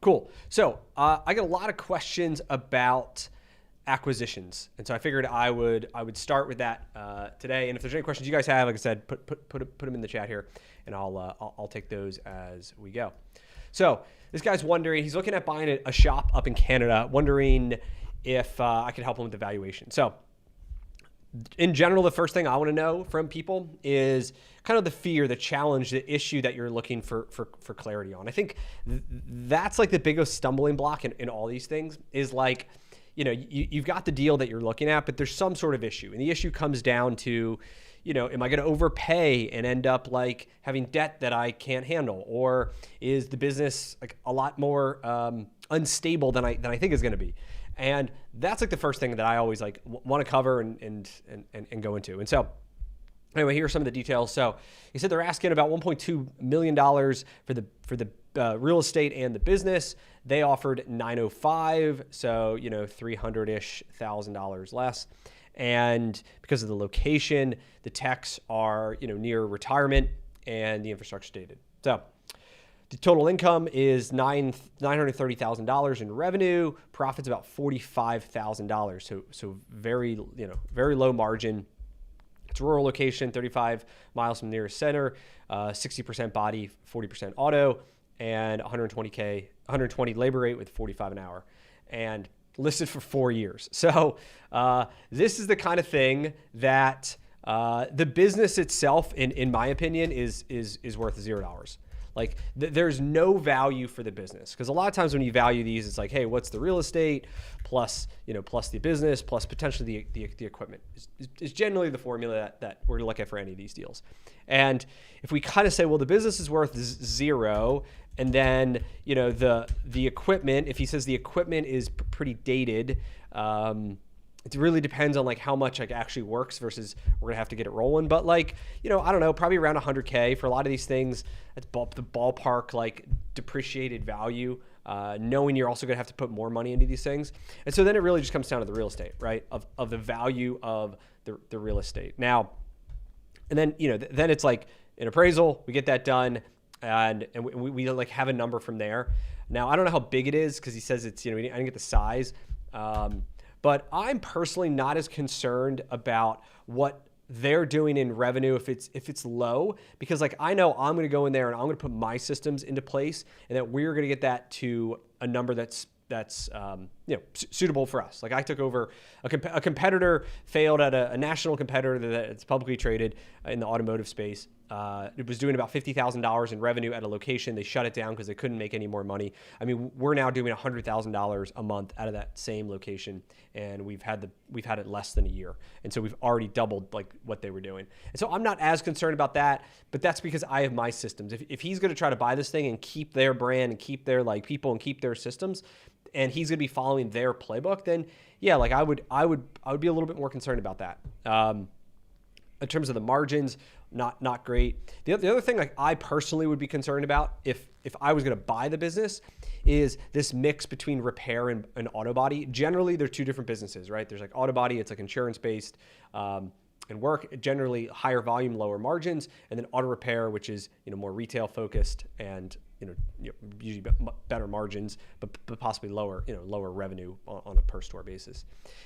Cool. So I get a lot of questions about acquisitions, and so I figured I would start with that today. And if there's any questions you guys have, like I said, put them in the chat here, and I'll take those as we go. So this guy's wondering, he's looking at buying a shop up in Canada, wondering if I could help him with the valuation. So in general, the first thing I want to know from people is kind of the fear, the challenge, the issue that you're looking for clarity on. I think that's like the biggest stumbling block in all these things is like, you've got the deal that you're looking at, but there's some sort of issue. And the issue comes down to, am I going to overpay and end up like having debt that I can't handle? Or is the business like a lot more unstable than I think is going to be? And that's like the first thing that I always like want to cover and go into. And so anyway, here are some of the details. So he said they're asking about $1.2 million for the real estate and the business. They offered $905, so $300-ish thousand less. And because of the location, the techs are near retirement and the infrastructure dated. So the total income is $930,000 in revenue. Profits about $45,000. So very low margin. It's a rural location, 35 miles from the nearest center, 60% body, 40% auto, and 120 labor rate with 45 an hour, and listed for 4 years. So this is the kind of thing that the business itself, in my opinion, is worth $0. Like there's no value for the business, because a lot of times when you value these, it's like, hey, what's the real estate plus the business plus potentially the equipment is generally the formula that we're gonna look at for any of these deals. And if we kind of say, well, the business is worth $0, and then the equipment, if he says the equipment is pretty dated, it really depends on like how much like actually works versus we're gonna have to get it rolling. But like, I don't know, probably around 100K for a lot of these things. That's the ballpark like depreciated value, knowing you're also gonna have to put more money into these things. And so then it really just comes down to the real estate, right? Of the value of the real estate. Now, and then, then it's like an appraisal, we get that done, and we like have a number from there. Now, I don't know how big it is, because he says it's, I didn't get the size. But I'm personally not as concerned about what they're doing in revenue if it's low, because like I know I'm going to go in there and I'm going to put my systems into place, and that we're going to get that to a number that's suitable for us. Like I took over a competitor, failed at a national competitor that's publicly traded in the automotive space. It was doing about $50,000 in revenue at a location. They shut it down because they couldn't make any more money. I mean, we're now doing $100,000 a month out of that same location, and we've had it less than a year, and so we've already doubled like what they were doing. And so I'm not as concerned about that, but that's because I have my systems. If he's going to try to buy this thing and keep their brand and keep their like people and keep their systems, and he's going to be following their playbook, then yeah, like I would be a little bit more concerned about that. In terms of the margins, not great. The other thing like I personally would be concerned about if I was going to buy the business is this mix between repair and auto body. Generally, they're two different businesses, right? There's like auto body, it's like insurance based and work, generally higher volume, lower margins, and then auto repair, which is more retail focused and usually better margins, but possibly lower revenue on a per store basis.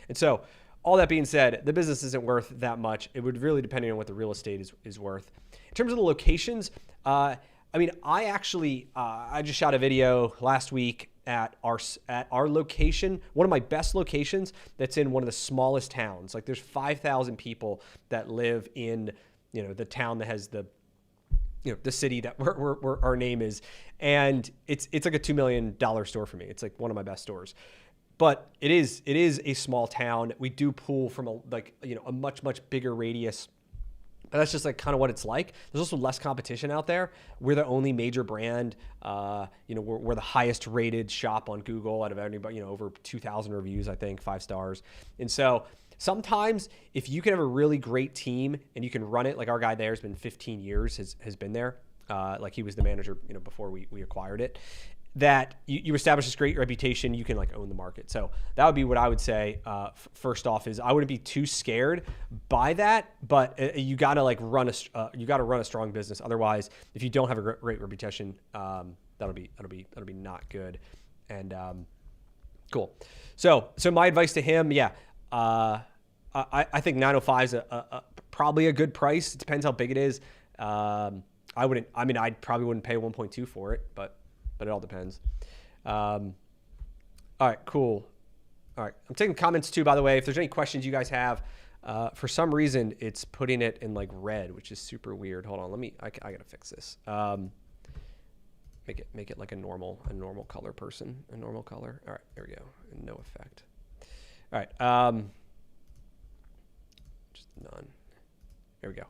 And so all that being said, the business isn't worth that much. It would really depend on what the real estate is worth. In terms of the locations, I just shot a video last week at our location, one of my best locations that's in one of the smallest towns. Like there's 5,000 people that live in the town that has the city that where our name is, and it's like a $2 million store for me. It's like one of my best stores. But it is a small town. We do pull from a much bigger radius. But that's just like kind of what it's like. There's also less competition out there. We're the only major brand. We're the highest rated shop on Google out of anybody. Over 2,000 reviews, I think, 5 stars. And so sometimes if you can have a really great team and you can run it, like our guy there has been 15 years, has been there. Like he was the manager, before we acquired it. That you establish this great reputation, you can like own the market. So that would be what I would say. First off, is I wouldn't be too scared by that, but you got to like run a strong business. Otherwise, if you don't have a great reputation, that'll be not good. And cool. So my advice to him, yeah, I think 905 is probably a good price. It depends how big it is. I probably wouldn't pay 1.2 for it, but it all depends. All right, cool. All right, I'm taking comments too, by the way. If there's any questions you guys have, for some reason it's putting it in like red, which is super weird. Hold on, I gotta fix this. Make it like a normal color person, a normal color. All right, there we go. No effect. All right, just none. There we go.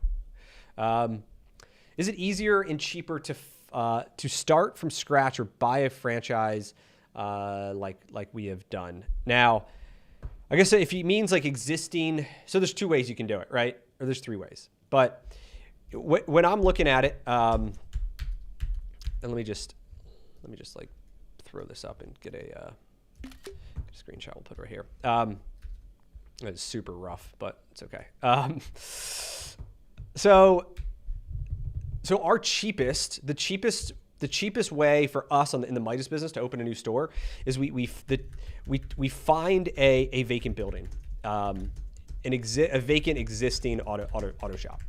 Is it easier and cheaper to start from scratch or buy a franchise like we have done? Now, I guess if he means like existing, so there's two ways you can do it, right? Or there's three ways. But when I'm looking at it, and let me just like throw this up and get a screenshot. We'll put it right here. It's super rough, but it's okay. So our the cheapest way for us in the Midas business to open a new store is we find a vacant building, a vacant existing auto shop.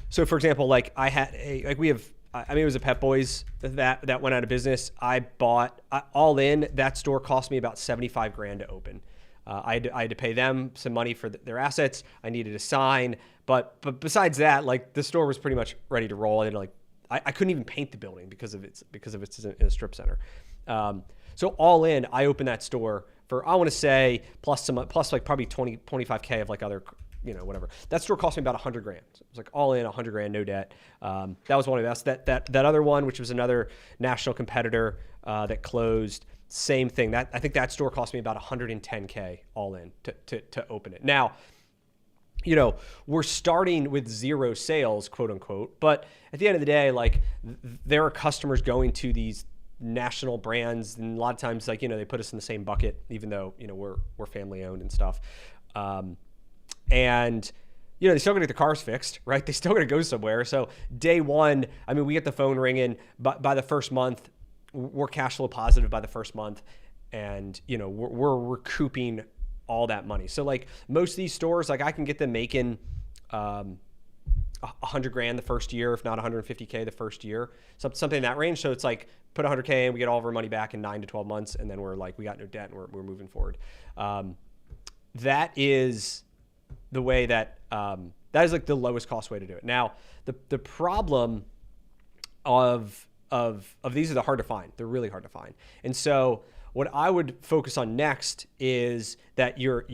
So for example, like it was a Pep Boys that went out of business. I bought all in. That store cost me about $75,000 to open. I had to pay them some money for their assets. I needed a sign, but besides that, like the store was pretty much ready to roll. And like I couldn't even paint the building because of it's in a strip center. So all in, I opened that store for, I want to say plus like probably 25K of like other, whatever. That store cost me about $100,000. So it was like all in $100,000, no debt. That was one of the best. That other one, which was another national competitor that closed, same thing. I think that store cost me about $110K all in to open it. Now, we're starting with zero sales, quote unquote, but at the end of the day, like there are customers going to these national brands, and a lot of times, like, they put us in the same bucket, even though, we're family owned and stuff. And they still gonna get the cars fixed, right? They still gonna go somewhere. So day one, we get the phone ringing, but by the first month, we're cash flow positive by the first month, and we're recouping all that money. So like most of these stores, like I can get them making $100,000 the first year, if not $150K the first year, something in that range. So it's like put $100K and we get all of our money back in 9 to 12 months, and then we're like, we got no debt and we're moving forward. That is the way that is like the lowest cost way to do it. Now, the problem of these are hard to find. They're really hard to find. And so what I would focus on next is that you're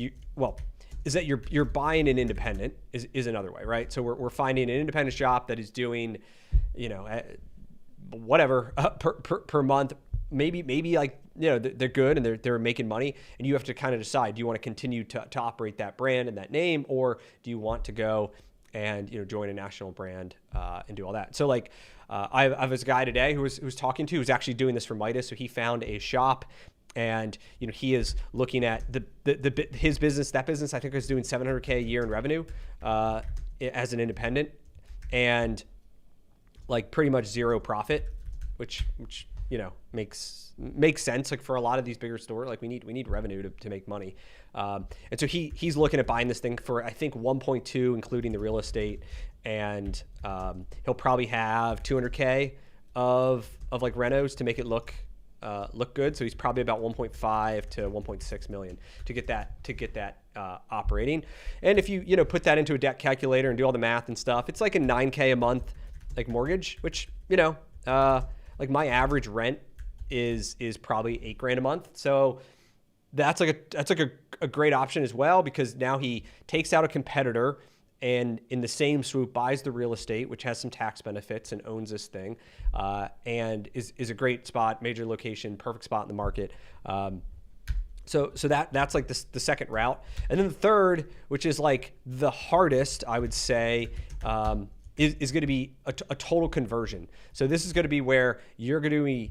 buying an independent is another way, right? So we're finding an independent shop that is doing, whatever per month, maybe like, they're good and they're making money, and you have to kind of decide, do you want to continue to operate that brand and that name, or do you want to go and, join a national brand and do all that? So like, I have this guy today who was talking to, who's actually doing this for Midas. So he found a shop, and he is looking at his business. That business, I think, was doing $700K a year in revenue as an independent, and like pretty much zero profit, which makes sense. Like for a lot of these bigger stores, like we need revenue to make money. And so he's looking at buying this thing for, I think, 1.2, including the real estate. And he'll probably have 200K of like renos to make it look good. So he's probably about 1.5 to 1.6 million to get that operating. And if you put that into a debt calculator and do all the math and stuff, it's like a 9K a month like mortgage, which like my average rent is probably $8,000 a month. So that's like a great option as well, because now he takes out a competitor and in the same swoop buys the real estate, which has some tax benefits, and owns this thing, and is a great spot, major location, perfect spot in the market. So that's like the second route. And then the third, which is like the hardest, I would say, is going to be a total conversion. So this is going to be where you're going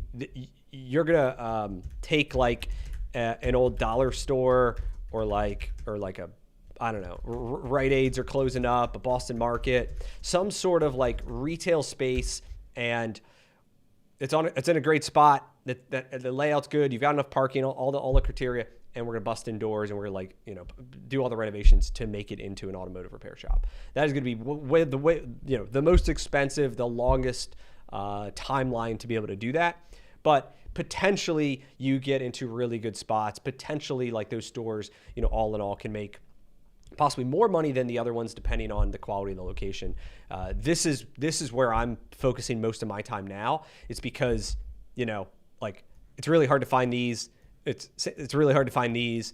to take like an old dollar store or like a, I don't know, Rite Aids are closing up, a Boston Market, some sort of like retail space, and it's in a great spot, that the layout's good, you've got enough parking, all the criteria, and we're gonna bust in doors and we're gonna do all the renovations to make it into an automotive repair shop. That is gonna be the most expensive, the longest timeline to be able to do that. But potentially you get into really good spots. Potentially, like, those stores, all in all, can make possibly more money than the other ones, depending on the quality and the location. This is where I'm focusing most of my time now. It's because, it's really hard to find these. It's really hard to find these.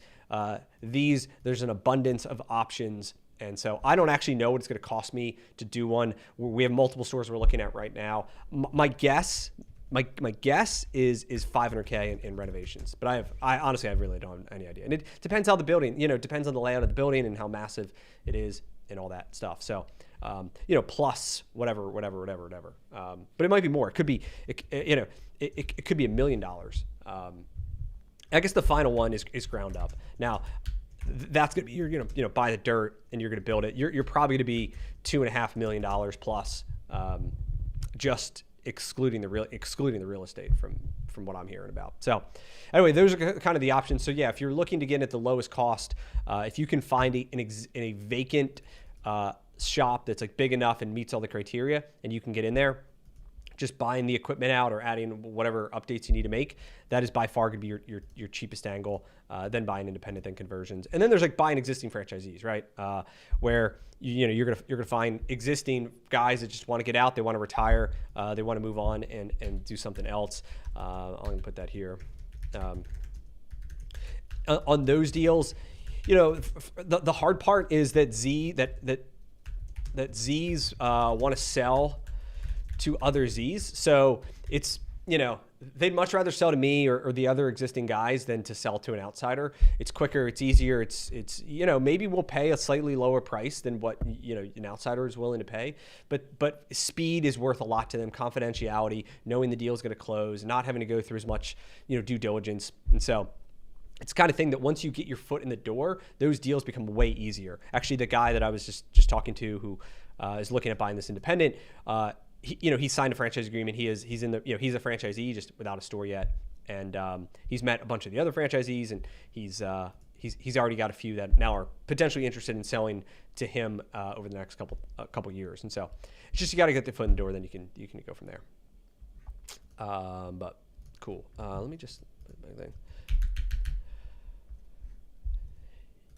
There's an abundance of options. And so I don't actually know what it's going to cost me to do one. We have multiple stores we're looking at right now. My guess is $500K in renovations, but I honestly really don't have any idea. And it depends how the building, depends on the layout of the building and how massive it is and all that stuff. So, plus whatever. But it might be more. It could be, it could be $1 million. I guess the final one is ground up. Now, that's gonna be, you're gonna buy the dirt and you're gonna build it. You're probably gonna be $2.5 million plus, just excluding the real estate from what I'm hearing about. So anyway, those are kind of the options. So yeah, if you're looking to get at the lowest cost, if you can find a vacant shop that's like big enough and meets all the criteria, and you can get in there, just buying the equipment out or adding whatever updates you need to make, that is by far going to be your cheapest angle, then buying independent, then conversions. And then there's like buying existing franchisees, right? Where you're gonna find existing guys that just want to get out, they want to retire, they want to move on and do something else. I'm gonna put that here. On those deals, the hard part is that Z's want to sell to other Z's. So it's, they'd much rather sell to me or the other existing guys than to sell to an outsider. It's quicker, it's easier, it's maybe we'll pay a slightly lower price than what an outsider is willing to pay, but speed is worth a lot to them. Confidentiality, knowing the deal is going to close, not having to go through as much due diligence. And so it's the kind of thing that once you get your foot in the door, those deals become way easier. Actually, the guy that I was just talking to, who is looking at buying this independent, he signed a franchise agreement. He's in the, he's a franchisee just without a store yet. And he's met a bunch of the other franchisees, and he's already got a few that now are potentially interested in selling to him over the next couple years. And so it's just, you got to get the foot in the door, then you can go from there. But cool. Let me just put my thing.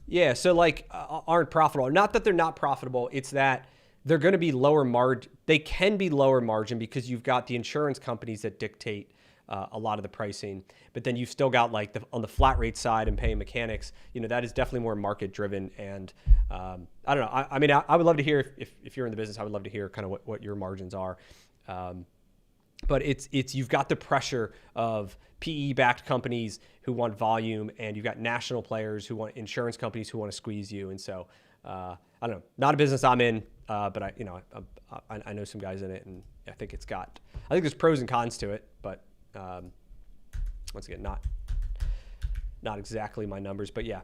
Yeah. So aren't profitable. Not that they're not profitable. It's that they're going to be lower margin. They can be lower margin because you've got the insurance companies that dictate a lot of the pricing, but then you've still got on the flat rate side and paying mechanics, that is definitely more market driven. And I don't know. I mean, I would love to hear if you're in the business, I would love to hear kind of what your margins are. But you've got the pressure of PE backed companies who want volume, and you've got national players who want insurance companies who want to squeeze you. And so, I don't know, not a business I'm in, but I know some guys in it, and I think there's pros and cons to it, but once again, not exactly my numbers, but yeah.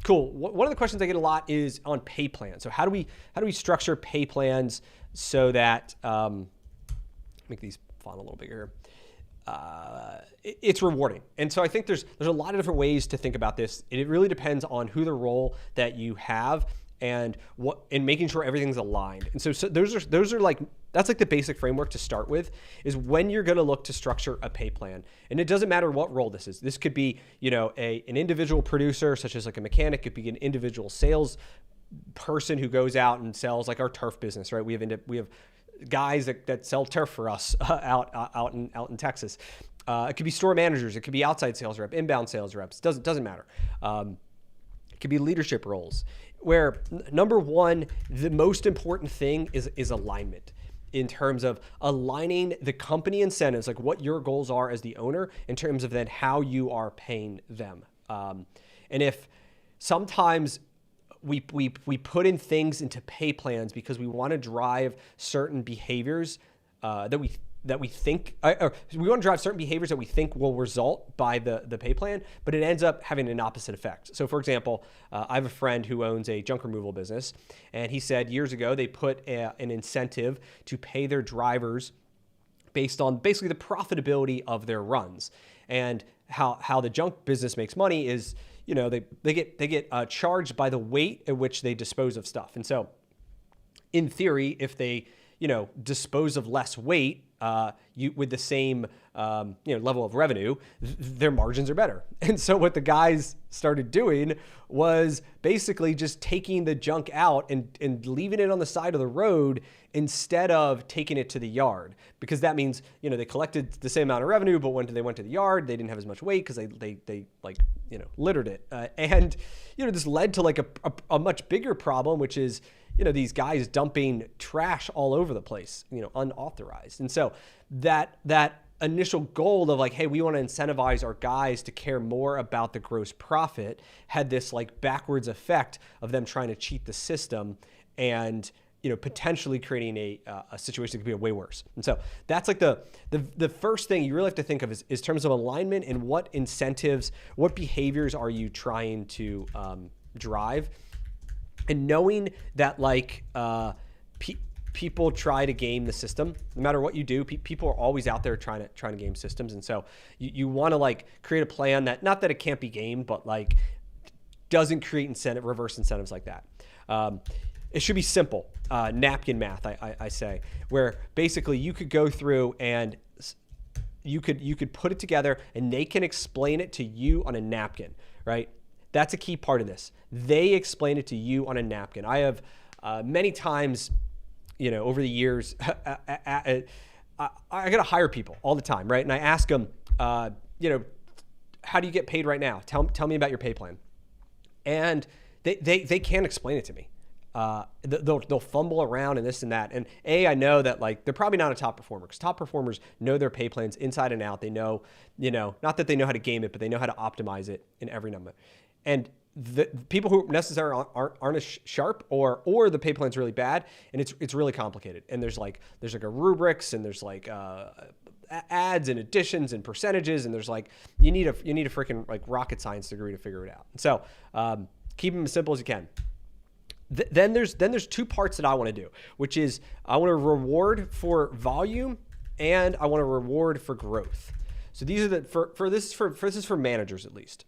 Cool. One of the questions I get a lot is on pay plans. So how do we structure pay plans so that, make these font a little bigger here. It's rewarding. And so I think there's a lot of different ways to think about this. It really depends on who the role that you have and making sure everything's aligned. And so those are that's like the basic framework to start with, is when you're going to look to structure a pay plan. And it doesn't matter what role this is. This could be, an individual producer, such as like a mechanic. It could be an individual sales person who goes out and sells, like our turf business, right? We have guys that sell turf for us out in Texas. It could be store managers. It could be outside sales rep, inbound sales reps. Doesn't matter. It could be leadership roles, where number one, the most important thing is alignment, in terms of aligning the company incentives, like what your goals are as the owner, in terms of then how you are paying them. And if sometimes we put in things into pay plans because we want to drive certain behaviors that we think, or we want to drive certain behaviors that we think will result by the pay plan, but it ends up having an opposite effect. So for example, I have a friend who owns a junk removal business, and he said years ago they put an incentive to pay their drivers based on basically the profitability of their runs. And how the junk business makes money is, they get charged by the weight at which they dispose of stuff. And so in theory, if they, dispose of less weight, with the same, level of revenue, their margins are better. And so what the guys started doing was basically just taking the junk out and leaving it on the side of the road instead of taking it to the yard, because that means, they collected the same amount of revenue, but when they went to the yard, they didn't have as much weight because they littered it. And this led to like a much bigger problem, which is, these guys dumping trash all over the place, unauthorized. And so that initial goal of like, hey, we want to incentivize our guys to care more about the gross profit had this like backwards effect of them trying to cheat the system and, potentially creating a situation that could be way worse. And so that's like the first thing you really have to think of is terms of alignment and what incentives, what behaviors are you trying to drive. And knowing that like people try to game the system, no matter what you do, people are always out there trying to game systems. And so you want to like create a plan that, not that it can't be gamed, but like doesn't create reverse incentives like that. It should be simple, napkin math, I say, where basically you could go through and you could put it together and they can explain it to you on a napkin, right? That's a key part of this. They explain it to you on a napkin. I have many times, over the years, I got to hire people all the time, right? And I ask them, how do you get paid right now? Tell me about your pay plan. And they can't explain it to me. They'll fumble around and this and that. And I know that like they're probably not a top performer, because top performers know their pay plans inside and out. They know, not that they know how to game it, but they know how to optimize it in every number. And the people who necessarily aren't as sharp, or the pay plan's really bad, and it's really complicated. And there's like a rubrics, and there's like adds and additions and percentages, and there's like you need a freaking like rocket science degree to figure it out. And so keep them as simple as you can. Then there's two parts that I want to do, which is I want to reward for volume and I want to reward for growth. So these are this is for managers at least.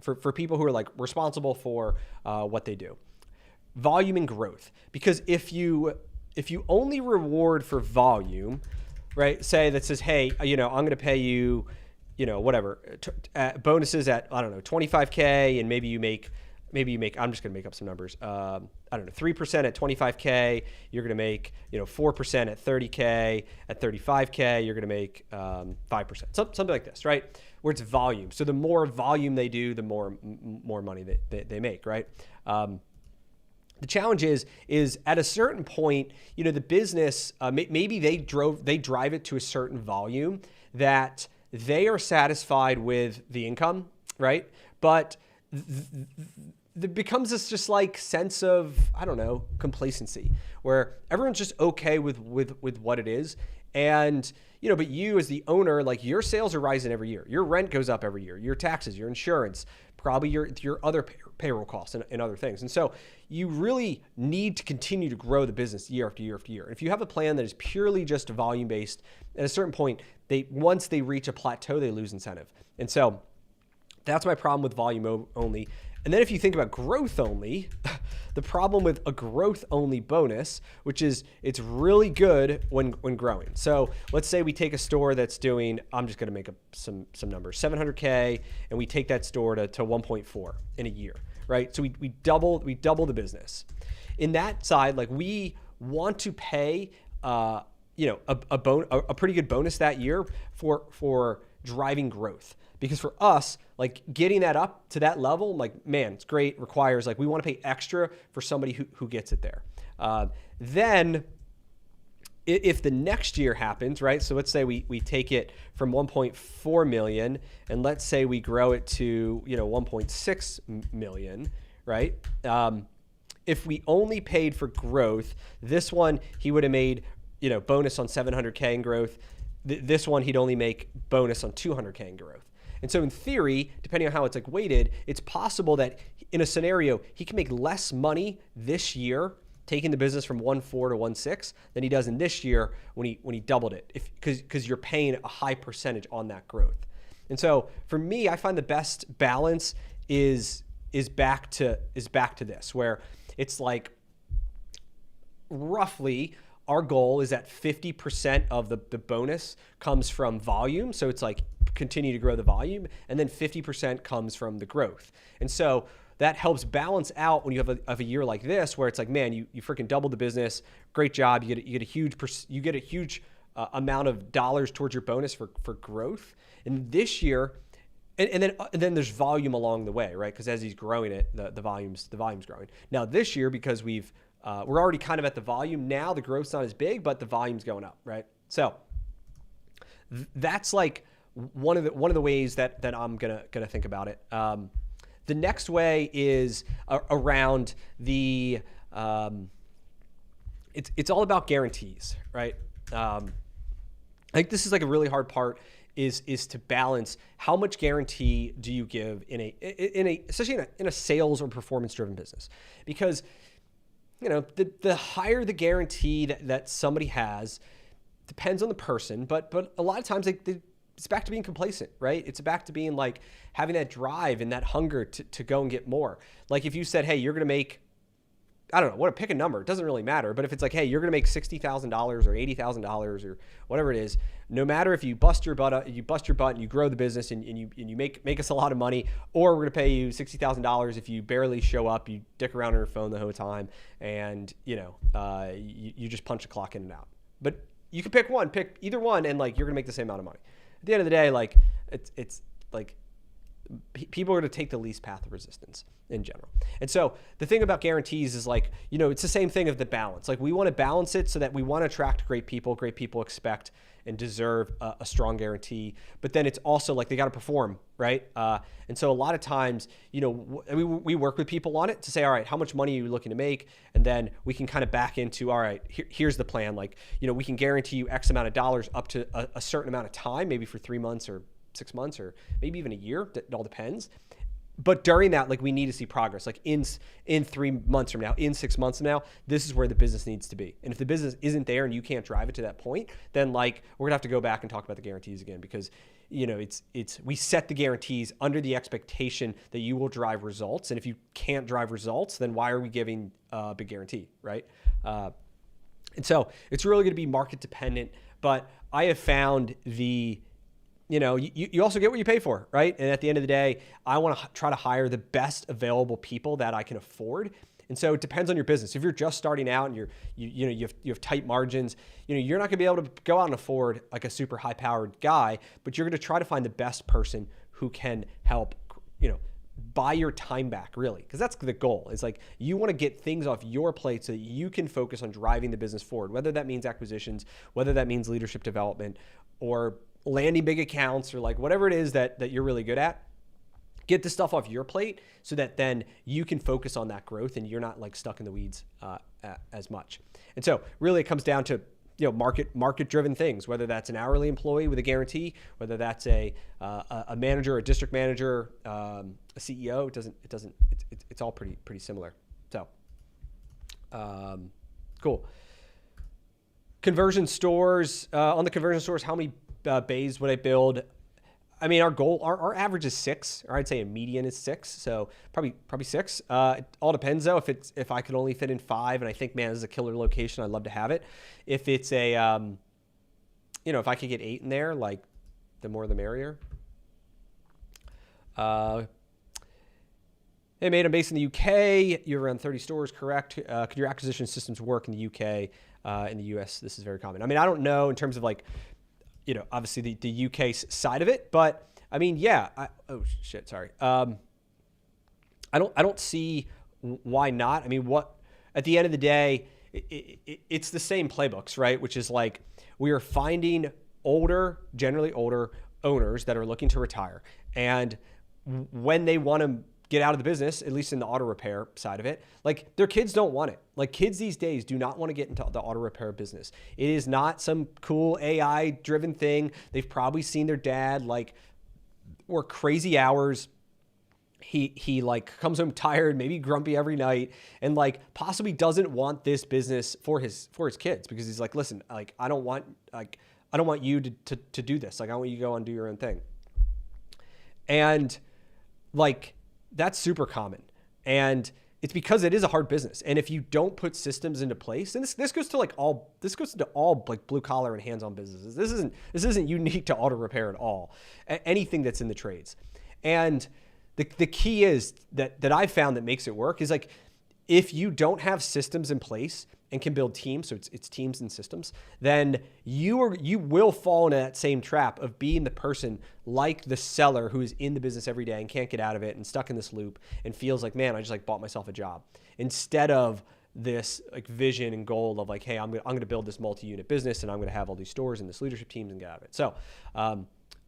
For people who are like responsible for what they do, volume and growth. Because if you only reward for volume, right? Say that says, hey, I'm going to pay you, whatever bonuses at, I don't know, 25K, and maybe you make, I'm just going to make up some numbers. I don't know, 3% at 25K, you're going to make, 4% at 30K, at 35K, you're going to make 5%, something like this, right? Where it's volume. So the more volume they do, the more money they make, right? The challenge is at a certain point, the business, maybe they drive it to a certain volume that they are satisfied with the income, right? But there becomes this just like sense of, I don't know, complacency, where everyone's just okay with what it is. And, but you as the owner, like your sales are rising every year. Your rent goes up every year, your taxes, your insurance, probably your other payroll costs and other things. And so you really need to continue to grow the business year after year after year. And if you have a plan that is purely just volume based, at a certain point, once they reach a plateau, they lose incentive. And so that's my problem with volume only. And then if you think about growth only, the problem with a growth only bonus, which is it's really good when growing. So let's say we take a store that's doing, I'm just going to make up some numbers, 700K, and we take that store to 1.4 in a year, right? So we double the business. In that side, like we want to pay, a pretty good bonus that year for driving growth. Because for us, like getting that up to that level, like, man, it's great, requires, like, we want to pay extra for somebody who gets it there. Then if the next year happens, right? So let's say we take it from 1.4 million and let's say we grow it to, 1.6 million, right? If we only paid for growth, this one, he would have made, bonus on 700K in growth. This one, he'd only make bonus on 200K in growth. And so in theory, depending on how it's like weighted, it's possible that in a scenario, he can make less money this year taking the business from 1.4 to 1.6 than he does in this year when he doubled it, because you're paying a high percentage on that growth. And so for me, I find the best balance is back to this, where it's like roughly our goal is that 50% of the bonus comes from volume. So it's like continue to grow the volume, and then 50% comes from the growth. And so that helps balance out when you have a year like this, where it's like, man, you freaking doubled the business, great job. You get a huge amount of dollars towards your bonus for growth. And this year, and then there's volume along the way, right? Because as he's growing it, the volume's growing. Now this year, because we're already kind of at the volume now, the growth's not as big, but the volume's going up, right? So that's like one of the ways that I'm gonna think about it. The next way is around the it's all about guarantees, right? I think this is like a really hard part is to balance how much guarantee do you give especially in a sales or performance driven business, because the higher the guarantee that somebody has depends on the person, but a lot of times it's back to being complacent, right? It's back to being like having that drive and that hunger to go and get more. Like if you said, hey, you're going to make, I don't know, pick a number. It doesn't really matter. But if it's like, hey, you're going to make $60,000 or $80,000 or whatever it is, no matter if you bust your butt and you grow the business and you make us a lot of money, or we're going to pay you $60,000 if you barely show up, you dick around on your phone the whole time, and you just punch the clock in and out. But you can pick either one, and like you're going to make the same amount of money. At the end of the day, like it's like people are going to take the least path of resistance in general. And so the thing about guarantees is like, it's the same thing of the balance. Like we want to balance it so that we want to attract great people. Great people expect and deserve a strong guarantee, but then it's also like they got to perform, right? And so a lot of times, we work with people on it to say, all right, how much money are you looking to make? And then we can kind of back into, all right, here's the plan. Like, we can guarantee you X amount of dollars up to a certain amount of time, maybe for 3 months or 6 months, or maybe even a year. It all depends. But during that, like we need to see progress. Like in 3 months from now, in 6 months from now, this is where the business needs to be. And if the business isn't there and you can't drive it to that point, then like we're gonna have to go back and talk about the guarantees again, because we set the guarantees under the expectation that you will drive results. And if you can't drive results, then why are we giving a big guarantee, right? And so it's really going to be market dependent. But I have found you also get what you pay for, right? And at the end of the day, I want to try to hire the best available people that I can afford. And so it depends on your business. If you're just starting out and you have tight margins, you're not going to be able to go out and afford like a super high powered guy, but you're going to try to find the best person who can help, buy your time back, really. Because that's the goal. It's like you want to get things off your plate so that you can focus on driving the business forward, whether that means acquisitions, whether that means leadership development, or landing big accounts, or like whatever it is that you're really good at. Get this stuff off your plate so that then you can focus on that growth and you're not like stuck in the weeds as much. And so really it comes down to market driven things, whether that's an hourly employee with a guarantee, whether that's a manager, a district manager, a CEO. It's all pretty similar. So cool. Conversion stores, on the conversion stores, how many bays would I build? I mean, our goal, our average is 6, or I'd say a median is 6. So probably 6. It all depends though. If I could only fit in 5, and I think, man, this is a killer location, I'd love to have it. If it's a, if I could get 8 in there, like the more the merrier. Hey, mate, I'm based in the UK. You have around 30 stores, correct? Could your acquisition systems work in the UK? In the US, this is very common. I mean, I don't know in terms of like, obviously the UK side of it, but I mean, yeah. Oh shit, sorry. I don't see why not. I mean, at the end of the day, it's the same playbooks, right? Which is like we are finding generally older owners that are looking to retire, and when they want to get out of the business, at least in the auto repair side of it, like their kids don't want it. Like kids these days do not want to get into the auto repair business. It is not some cool AI driven thing. They've probably seen their dad like work crazy hours, he like comes home tired, maybe grumpy every night, and like possibly doesn't want this business for his kids, because he's like, listen, like I don't want you to do this. Like I want you to go and do your own thing. And like that's super common. And it's because it is a hard business. And if you don't put systems into place, and this goes to all like blue collar and hands-on businesses. This isn't unique to auto repair at all. Anything that's in the trades. And the key is that I've found that makes it work is like, if you don't have systems in place and can build teams, so it's teams and systems, then you will fall into that same trap of being the person like the seller who is in the business every day and can't get out of it and stuck in this loop and feels like, man, I just like bought myself a job, instead of this like vision and goal of like, hey, I'm gonna build this multi-unit business and I'm gonna have all these stores and this leadership teams and get out of it. So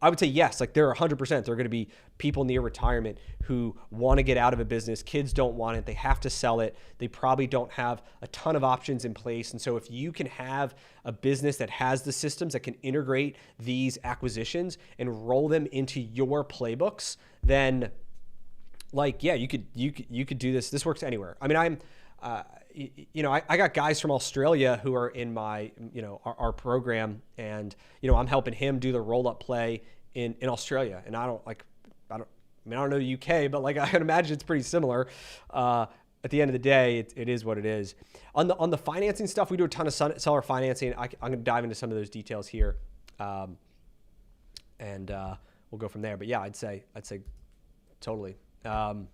I would say yes, like there are 100%, there are going to be people near retirement who want to get out of a business. Kids don't want it. They have to sell it. They probably don't have a ton of options in place. And so if you can have a business that has the systems that can integrate these acquisitions and roll them into your playbooks, then like, yeah, you could do this. This works anywhere. I mean, I got guys from Australia who are in my, our program, and, I'm helping him do the roll-up play in Australia. And I don't know the UK, but like I can imagine it's pretty similar. At the end of the day, it is what it is. On the financing stuff, we do a ton of seller financing. I'm going to dive into some of those details here, and we'll go from there. But yeah, I'd say totally. All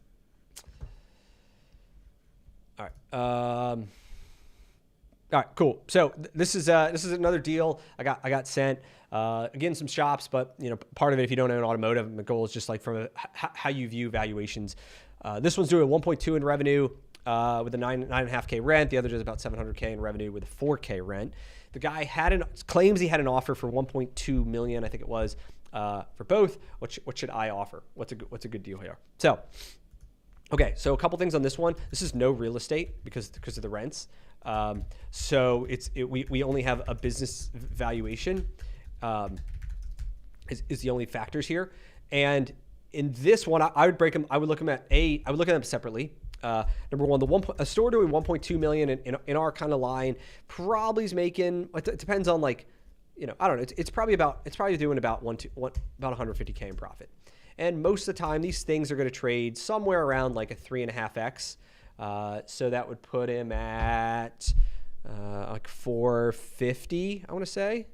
right, cool. So this is another deal I got sent. Again, some shops, but part of it, if you don't own automotive, the goal is just like from how you view valuations. This one's doing 1.2 in revenue with a 9.5K rent. The other does about 700K in revenue with a 4K rent. The guy claims he had an offer for 1.2 million, I think it was, for both. What should I offer? What's a good deal here? So. Okay, so a couple things on this one. This is no real estate because of the rents. So we only have a business valuation is the only factors here. And in this one, I would break them. I would look at them separately. Number one, a store doing 1.2 million in our kind of line probably is making. It depends on like, I don't know. It's probably doing about 150K in profit. And most of the time, these things are going to trade somewhere around like a 3.5x. So that would put him at like 450, I want to say,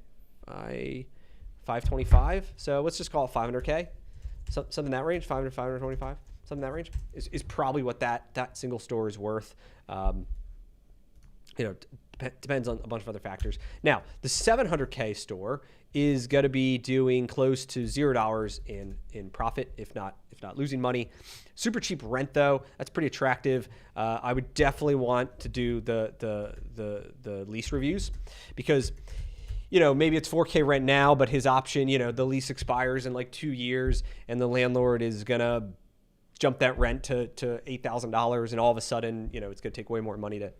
525. So let's just call it 500K, something in that range, 500, 525, something in that range is probably what that single store is worth. Depends on a bunch of other factors. Now, the 700K store is going to be doing close to $0 in profit, if not losing money. Super cheap rent though, that's pretty attractive. I would definitely want to do the lease reviews, because maybe it's 4K rent now, but his option, the lease expires in like 2 years, and the landlord is gonna jump that rent to $8,000, and all of a sudden, it's gonna take way more money to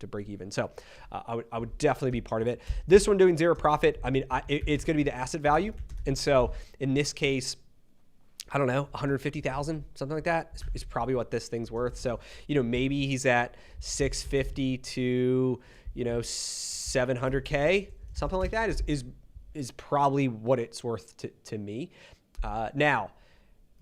break even. So I would definitely be part of it. This one doing zero profit, I mean, it's going to be the asset value. And so in this case, I don't know, 150,000, something like that is probably what this thing's worth. So, maybe he's at 650 to, 700K, something like that is probably what it's worth to me. Now,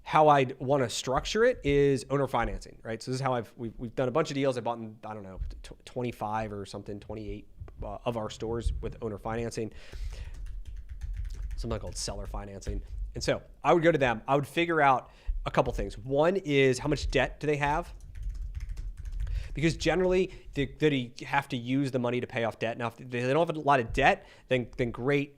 how I'd want to structure it is owner financing, right? So this is how we've done a bunch of deals. I bought in, I don't know, 25 or something, 28 of our stores with owner financing, something called seller financing. And so I would go to them. I would figure out a couple things. One is, how much debt do they have? Because generally they have to use the money to pay off debt. Now, if they don't have a lot of debt, then great.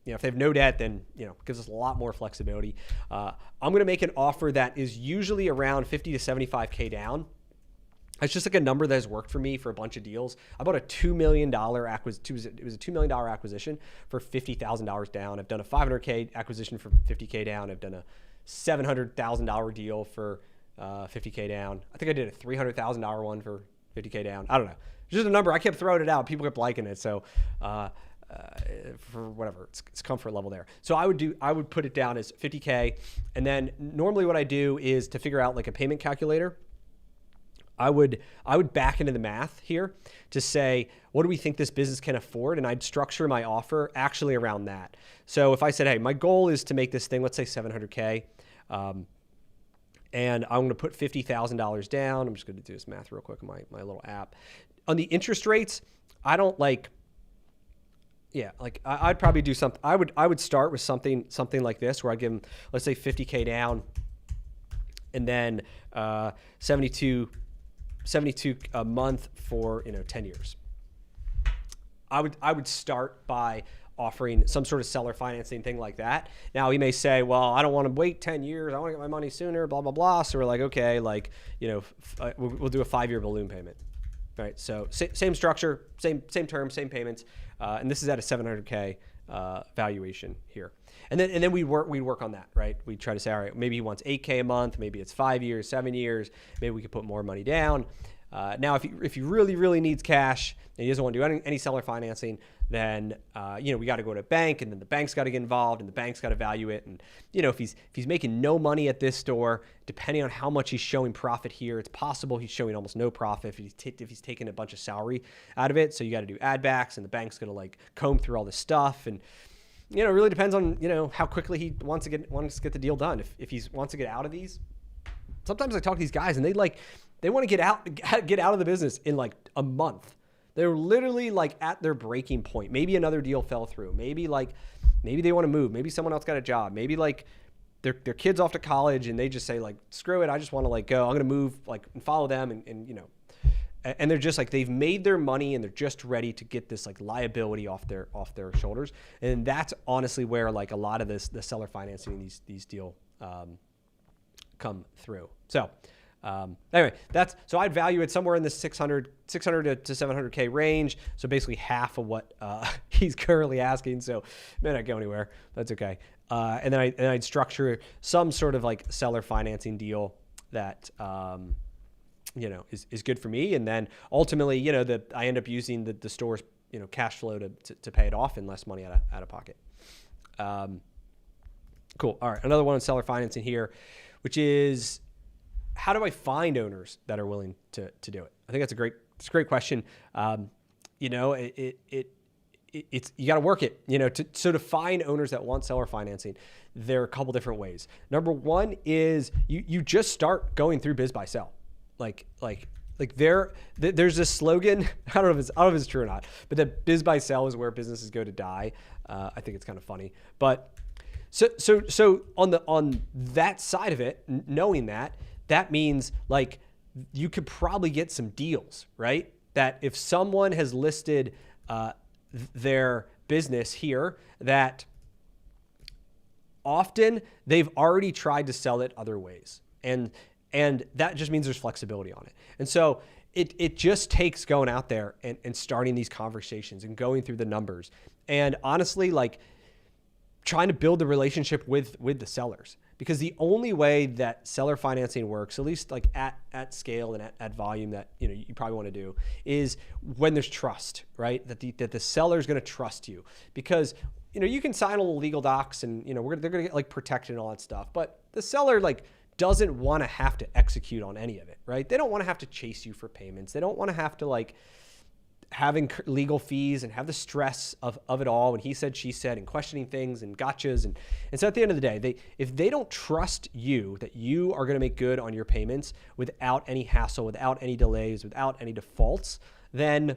If they have no debt, then, it gives us a lot more flexibility. I'm going to make an offer that is usually around 50 to 75K down. It's just like a number that has worked for me for a bunch of deals. I bought a $2 million acquisition. It was a $2 million acquisition for $50,000 down. I've done a 500K acquisition for 50K down. I've done a $700,000 deal for 50K down. I think I did a $300,000 one for 50K down. I don't know. It's just a number. I kept throwing it out. People kept liking it. So, for whatever it's comfort level there. So I would put it down as 50K. And then normally what I do is to figure out like a payment calculator. I would back into the math here to say, what do we think this business can afford? And I'd structure my offer actually around that. So if I said, hey, my goal is to make this thing, let's say 700K, and I'm going to put $50,000 down. I'm just going to do this math real quick on my little app. On the interest rates, I don't like, I'd probably do something. I would start with something like this, where I give them, let's say 50K down, and then 72 a month for 10 years. I would start by offering some sort of seller financing thing like that. Now he may say, well, I don't want to wait 10 years. I want to get my money sooner, blah, blah, blah. So we're like, okay, like, we'll do a 5-year balloon payment. Right. So same structure, same terms, same payments. And this is at a 700K valuation here. And then we work on that, right? We try to say, all right, maybe he wants 8K a month, maybe it's 5 years, 7 years, maybe we could put more money down. Now, if he really, really needs cash and he doesn't want to do any seller financing, then we got to go to a bank, and then the bank's got to get involved, and the bank's got to value it. And if he's making no money at this store, depending on how much he's showing profit here, it's possible he's showing almost no profit if he's taking a bunch of salary out of it. So you got to do add backs, and the bank's going to like comb through all this stuff, and it really depends on how quickly he wants to get the deal done. If he wants to get out of these, sometimes I talk to these guys and they want to get out of the business in like a month. They're literally like at their breaking point. Maybe another deal fell through. Maybe they want to move. Maybe someone else got a job. Maybe like their kids off to college and they just say like, screw it, I just want to like go. I'm going to move like and follow them and they're just like, they've made their money and they're just ready to get this like liability off their shoulders. And that's honestly where like a lot of the seller financing these deal come through. So anyway, so I'd value it somewhere in the 600 to 700K range. So basically half of what he's currently asking. So it may not go anywhere. That's okay. And then I'd structure some sort of like seller financing deal that is good for me. And then ultimately, I end up using the store's cash flow to pay it off and less money out of pocket. Cool. All right, another one on seller financing here, which is, how do I find owners that are willing to do it? I think it's a great question. It's you got to work it. To find owners that want seller financing, there are a couple different ways. Number one is you just start going through Biz Buy Sell. There's this slogan. I don't know if it's true or not, but that Biz Buy Sell is where businesses go to die. I think it's kind of funny, but so on that side of it, knowing that means like you could probably get some deals, right? That if someone has listed their business here, that often they've already tried to sell it other ways, and that just means there's flexibility on it. And so it just takes going out there and starting these conversations and going through the numbers, and honestly, like trying to build the relationship with the sellers. Because the only way that seller financing works, at least like at scale and at volume that you probably want to do, is when there's trust, right? That the seller is going to trust you. Because you can sign all the legal docs and they're going to get like protected and all that stuff, but the seller like doesn't want to have to execute on any of it, right? They don't want to have to chase you for payments. They don't want to have to like having legal fees and have the stress of it all, and he said, she said, and questioning things and gotchas. And so at the end of the day, if they don't trust you that you are going to make good on your payments without any hassle, without any delays, without any defaults, then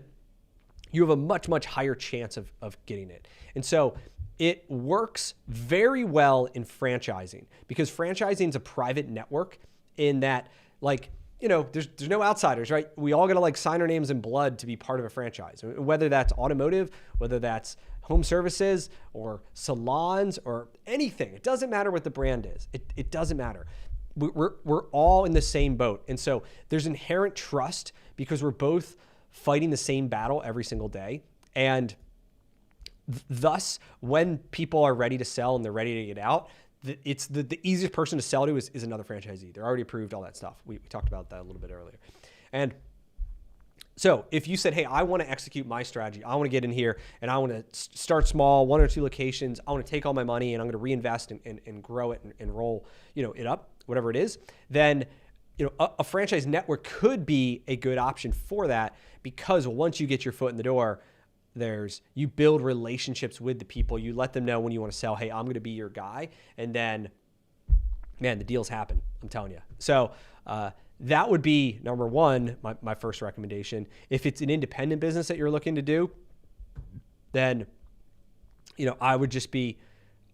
you have a much, much higher chance of getting it. And so it works very well in franchising, because franchising is a private network in that like, there's no outsiders, right? We all got to like sign our names in blood to be part of a franchise, whether that's automotive, whether that's home services or salons or anything. It doesn't matter what the brand is. It doesn't matter. We're all in the same boat. And so there's inherent trust because we're both fighting the same battle every single day. And thus, when people are ready to sell and they're ready to get out, it's the easiest person to sell to is another franchisee. They're already approved, all that stuff. We talked about that a little bit earlier. And So if you said, hey, I want to execute my strategy, I want to get in here and I want to start small, 1 or 2 locations, I want to take all my money and I'm going to reinvest and grow it and roll, it up, whatever it is, then, a franchise network could be a good option for that, because once you get your foot in the door, you build relationships with the people. You let them know when you want to sell, hey, I'm going to be your guy. And then, man, the deals happen. I'm telling you. So, that would be number one, my first recommendation. If it's an independent business that you're looking to do, then, I would just be,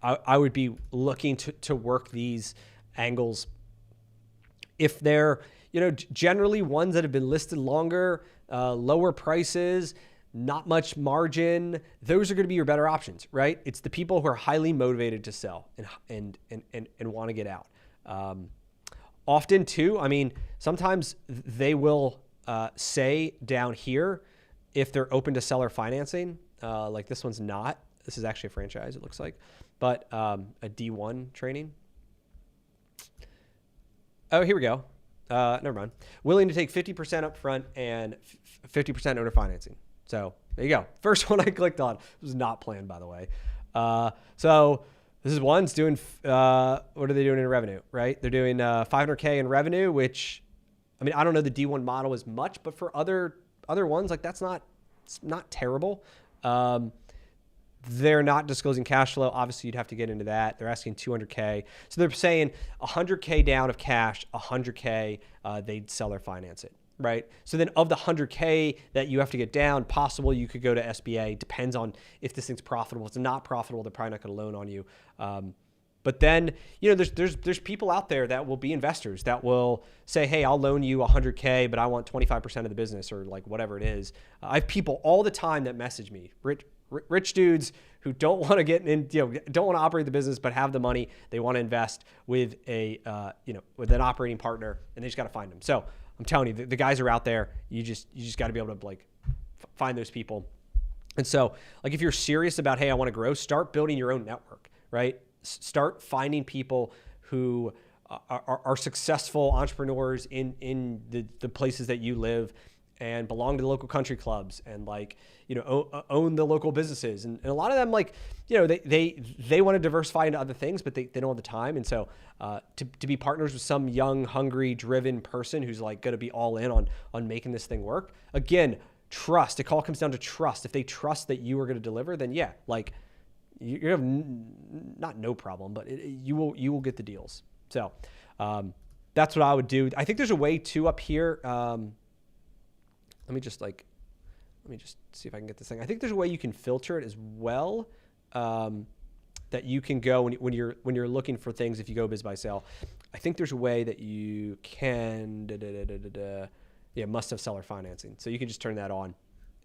I would be looking to work these angles. If they're, generally ones that have been listed longer, lower prices, not much margin, those are going to be your better options, right? It's the people who are highly motivated to sell and want to get out. Often too, sometimes they will say down here if they're open to seller financing. Like this one's not. This is actually a franchise, it looks like, but a D1 training. Oh, here we go. Never mind. Willing to take 50% up front and 50% owner financing. So there you go. First one I clicked on. It was not planned, by the way. So this is one's doing, what are they doing in revenue, right? They're doing $500K in revenue, which, I don't know the D1 model as much, but for other ones, like it's not terrible. They're not disclosing cash flow. Obviously, you'd have to get into that. They're asking $200K. So they're saying $100K down of cash, $100K, they'd seller finance it, right? So then of the $100K that you have to get down, possible you could go to SBA. Depends on if this thing's profitable. If it's not profitable, they're probably not going to loan on you. But then, there's people out there that will be investors that will say, hey, I'll loan you $100K, but I want 25% of the business, or like whatever it is. I have people all the time that message me, rich dudes who don't want to get in, don't want to operate the business, but have the money. They want to invest with with an operating partner, and they just got to find them. So I'm telling you, the guys are out there. You just got to be able to find those people. And so if you're serious about, hey, I want to grow, start building your own network, right? Start finding people who are successful entrepreneurs in the places that you live, and belong to the local country clubs, and own the local businesses. And a lot of them they want to diversify into other things, but they don't have the time. And so to be partners with some young, hungry, driven person who's going to be all in on making this thing work. Again, trust. It all comes down to trust. If they trust that you are going to deliver, then yeah, you have not no problem, but you will get the deals. So that's what I would do. I think there's a way to up here. Let me just see if I can get this thing. I think there's a way you can filter it as well, that you can go when you're looking for things. If you go biz buy sell, I think there's a way that you can must have seller financing. So you can just turn that on,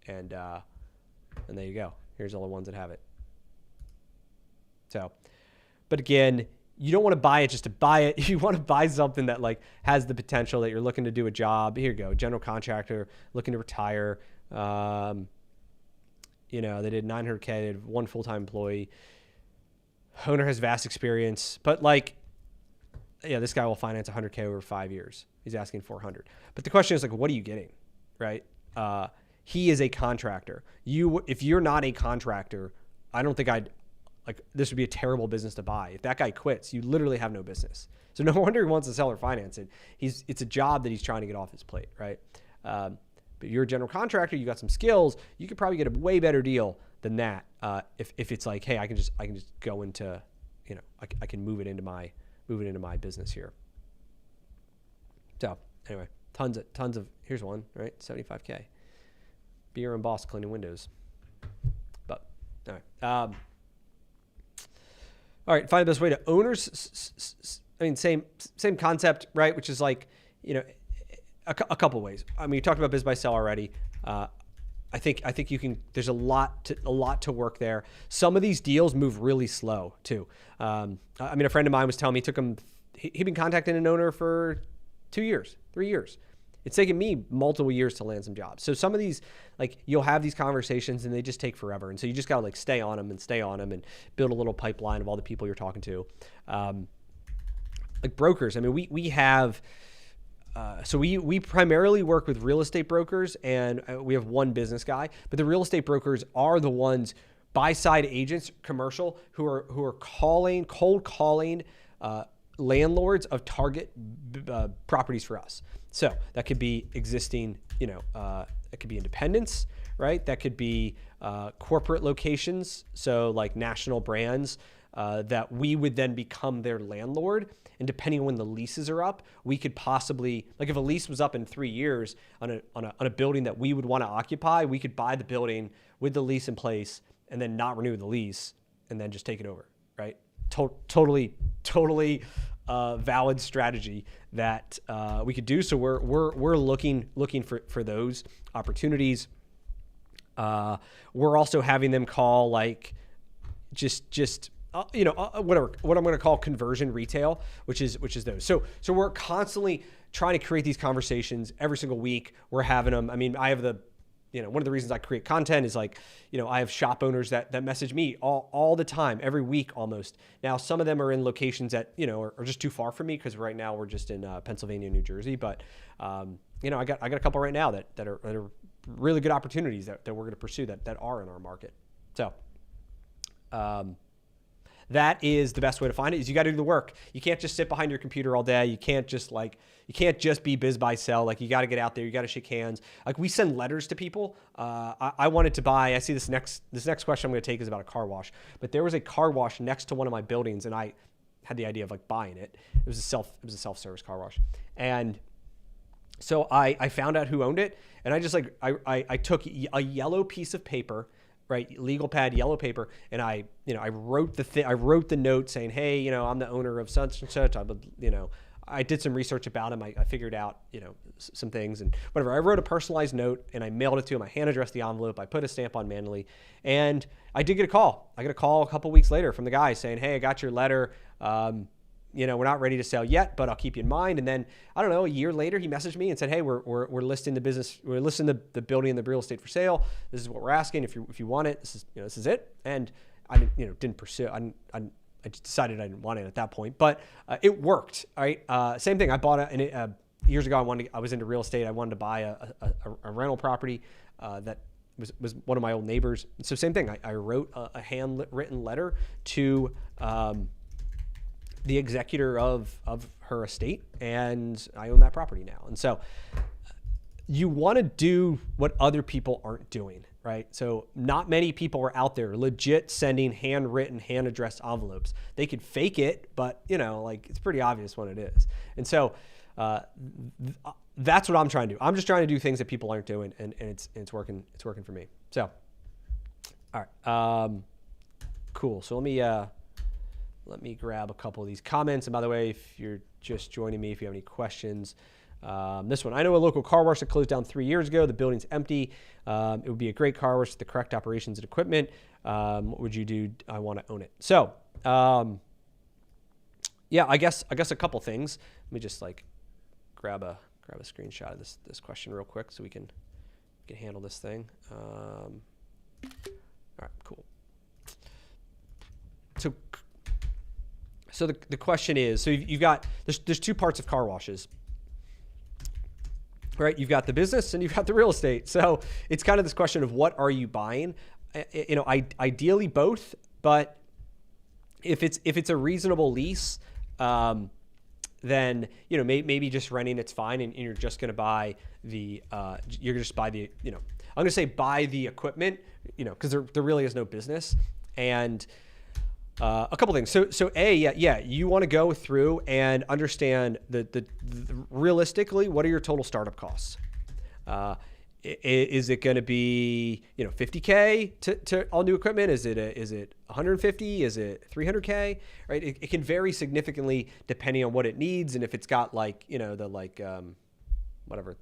and there you go. Here's all the ones that have it. So, but again, you don't want to buy it just to buy it. You want to buy something that has the potential, that you're looking to do a job. Here you go. General contractor looking to retire. They did $900K. They had 1 full-time employee. Owner has vast experience, but this guy will finance $100K over 5 years. He's asking $400. But the question is what are you getting, right? He is a contractor. If you're not a contractor, I don't think this would be a terrible business to buy. If that guy quits, you literally have no business. So no wonder he wants to sell or finance it. It's a job that he's trying to get off his plate, right? But you're a general contractor, you got some skills, you could probably get a way better deal than that. If it's hey, I can just go into, I can move it into my business here. So anyway, tons of here's one, right? 75K. Be your own boss cleaning windows. But all right. All right, find the best way to owners. Same concept, right? Which is a couple ways. You talked about biz buy sell already. I think you can. There's a lot to work there. Some of these deals move really slow too. A friend of mine was telling me it took him. He'd been contacting an owner for 2 years, 3 years. It's taken me multiple years to land some jobs. So some of these, you'll have these conversations and they just take forever. And so you just got to stay on them and build a little pipeline of all the people you're talking to. Brokers. We have So we primarily work with real estate brokers, and we have one business guy. But the real estate brokers are the ones, buy-side agents, commercial, who are cold calling landlords of target properties for us. So that could be existing, it could be independents, right? That could be corporate locations, so like national brands that we would then become their landlord. And depending on when the leases are up, we could possibly, like if a lease was up in 3 years on a building that we would want to occupy, we could buy the building with the lease in place and then not renew the lease and then just take it over, right? Totally valid strategy that we could do. So we're looking for those opportunities. We're also having them call like whatever, what I'm going to call conversion retail, which is those. So we're constantly trying to create these conversations every single week. We're having them. I mean, I have one of the reasons I create content is like, I have shop owners that message me all the time, every week almost. Now, some of them are in locations that, are just too far from me, because right now we're just in Pennsylvania, New Jersey. But, I got a couple right now that are really good opportunities that we're going to pursue that are in our market. So, that is the best way to find it. Is you got to do the work. You can't just sit behind your computer all day. You can't just be biz buy sell. Like, you got to get out there. You got to shake hands. Like, we send letters to people. I wanted to buy. I see this next question I'm going to take is about a car wash. But there was a car wash next to one of my buildings, and I had the idea of like buying it. It was a self-service car wash, and so I found out who owned it, and I just I took a yellow piece of paper. Right, legal pad, yellow paper, and I wrote the note saying, hey, I'm the owner of such and such. I did some research about him. I figured out, some things and whatever. I wrote a personalized note and I mailed it to him. I hand addressed the envelope. I put a stamp on manually, and I did get a call. I got a call a couple weeks later from the guy saying, hey, I got your letter. We're not ready to sell yet, but I'll keep you in mind. And then, I don't know, a year later, he messaged me and said, hey, we're listing the business. We're listing the building and the real estate for sale. This is what we're asking. If you want it, this is it. And I didn't pursue. I just decided I didn't want it at that point, but it worked. All right. Same thing. I bought it years ago. I was into real estate. I wanted to buy a rental property that was one of my old neighbors. So same thing. I wrote a handwritten letter to the executor of her estate, and I own that property now. And so you want to do what other people aren't doing, right? So not many people are out there legit sending handwritten, hand-addressed envelopes. They could fake it, but it's pretty obvious what it is. And so that's what I'm trying to do. I'm just trying to do things that people aren't doing, and it's working. It's working for me. So, all right, cool. So let me grab a couple of these comments. And by the way, if you're just joining me, if you have any questions, this one, I know a local car wash that closed down 3 years ago. The building's empty. It would be a great car wash with the correct operations and equipment. What would you do? I want to own it. So, yeah, I guess a couple things. Let me just grab a screenshot of this question real quick so we can handle this thing. All right, cool. So the question is, so you've got, there's two parts of car washes, right? You've got the business and you've got the real estate. So it's kind of this question of what are you buying? Ideally both, but if it's a reasonable lease, then, maybe just renting it's fine. And you're just going to buy I'm going to say buy the equipment, cause there really is no business. And, a couple things. So you want to go through and understand the realistically, what are your total startup costs? Is it going to be, $50K to all new equipment? Is it 150? Is it 300K? Right? It can vary significantly depending on what it needs. And if it's got the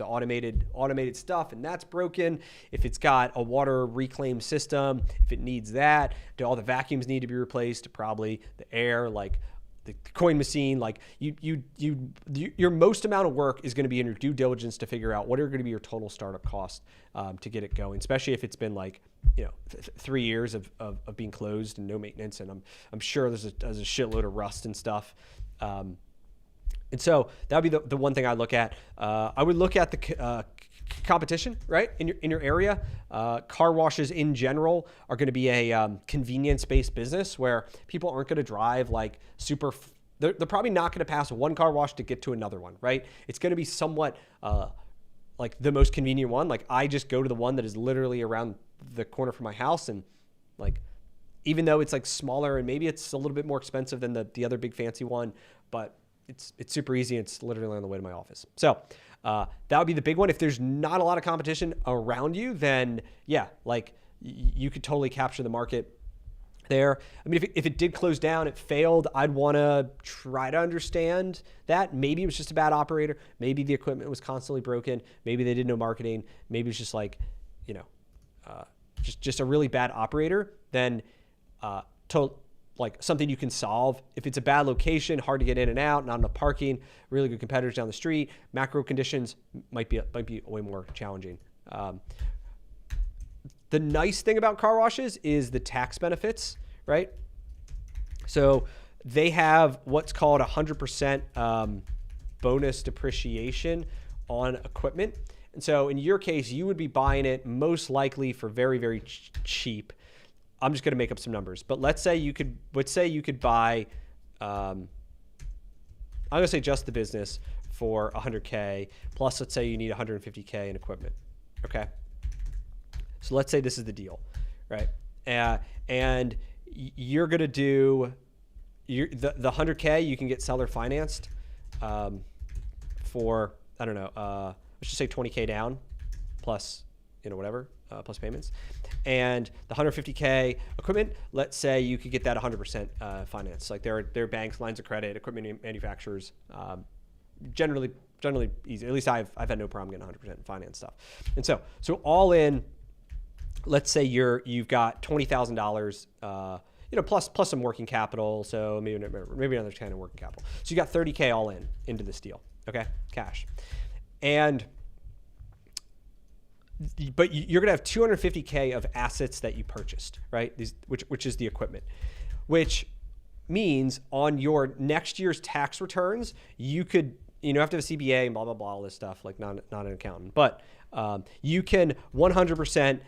automated stuff and that's broken, if it's got a water reclaim system, if it needs that, do all the vacuums need to be replaced? Probably the air, the coin machine, your most amount of work is going to be in your due diligence to figure out what are going to be your total startup costs to get it going, especially if it's been 3 years of being closed and no maintenance. And I'm sure there's a shitload of rust and stuff. And so that would be the one thing I look at. I would look at the competition, right? In your area. Car washes in general are going to be a convenience-based business where people aren't going to drive like super. They're probably not going to pass one car wash to get to another one, right? It's going to be somewhat like the most convenient one. Like I just go to the one that is literally around the corner from my house, and like even though it's like smaller and maybe it's a little bit more expensive than the other big fancy one, but it's super easy. It's literally on the way to my office. So that would be the big one. If there's not a lot of competition around you, then yeah, like you could totally capture the market there. I mean, if it did close down, it failed, I'd want to try to understand that. Maybe it was just a bad operator. Maybe the equipment was constantly broken. Maybe they did no marketing. Maybe it's just like, just a really bad operator. Then like something you can solve. If it's a bad location, hard to get in and out, not enough parking, really good competitors down the street, macro conditions might be way more challenging. The nice thing about car washes is the tax benefits, right? So they have what's called 100% bonus depreciation on equipment. And so in your case, you would be buying it most likely for very, very cheap. I'm just going to make up some numbers, but let's say you could buy, I'm going to say just the business for $100K plus, let's say you need $150K in equipment. Okay. So let's say this is the deal, right? And you're going to do the $100K, you can get seller financed for, I don't know, let's just say $20K down plus, whatever, plus payments. And the $150K equipment, let's say you could get that 100% finance. Like there are banks, lines of credit, equipment manufacturers, generally easy. At least I've had no problem getting 100% finance stuff. And so all in, let's say you've got $20,000, plus some working capital. So maybe another 10 in working capital. So you got 30K all into this deal. Okay, cash. But you're going to have 250K of assets that you purchased, right? Which is the equipment, which means on your next year's tax returns, you could, have to have a CBA and blah, blah, blah, all this stuff, like not an accountant, but you can 100%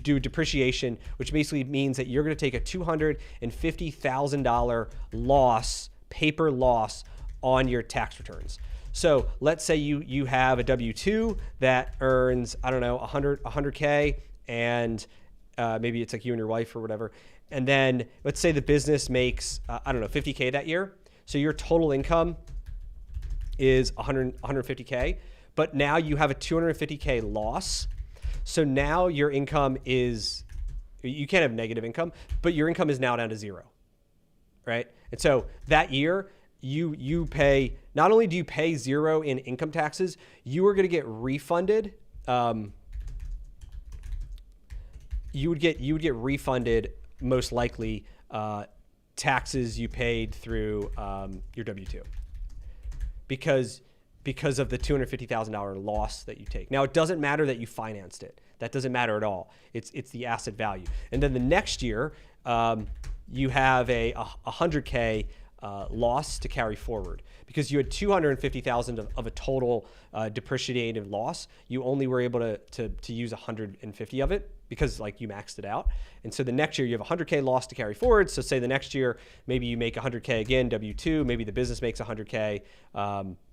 do depreciation, which basically means that you're going to take a $250,000 paper loss on your tax returns. So let's say you have a W-2 that earns, I don't know, 100K, and maybe it's like you and your wife or whatever. And then let's say the business makes, 50K that year. So your total income is 150K, but now you have a 250K loss. So now your income is, you can't have negative income, but your income is now down to zero, right? And so that year, you pay, not only do you pay zero in income taxes, you are going to get refunded. You would get refunded most likely taxes you paid through your W-2 because of the $250,000 loss that you take. Now, it doesn't matter that you financed it. That doesn't matter at all. It's the asset value. And then the next year, you have a 100K loss to carry forward because you had 250,000 of a total depreciated loss. You only were able to use 150 of it because like you maxed it out. And so the next year you have 100K loss to carry forward. So say the next year, maybe you make 100K again, W-2, maybe the business makes 100K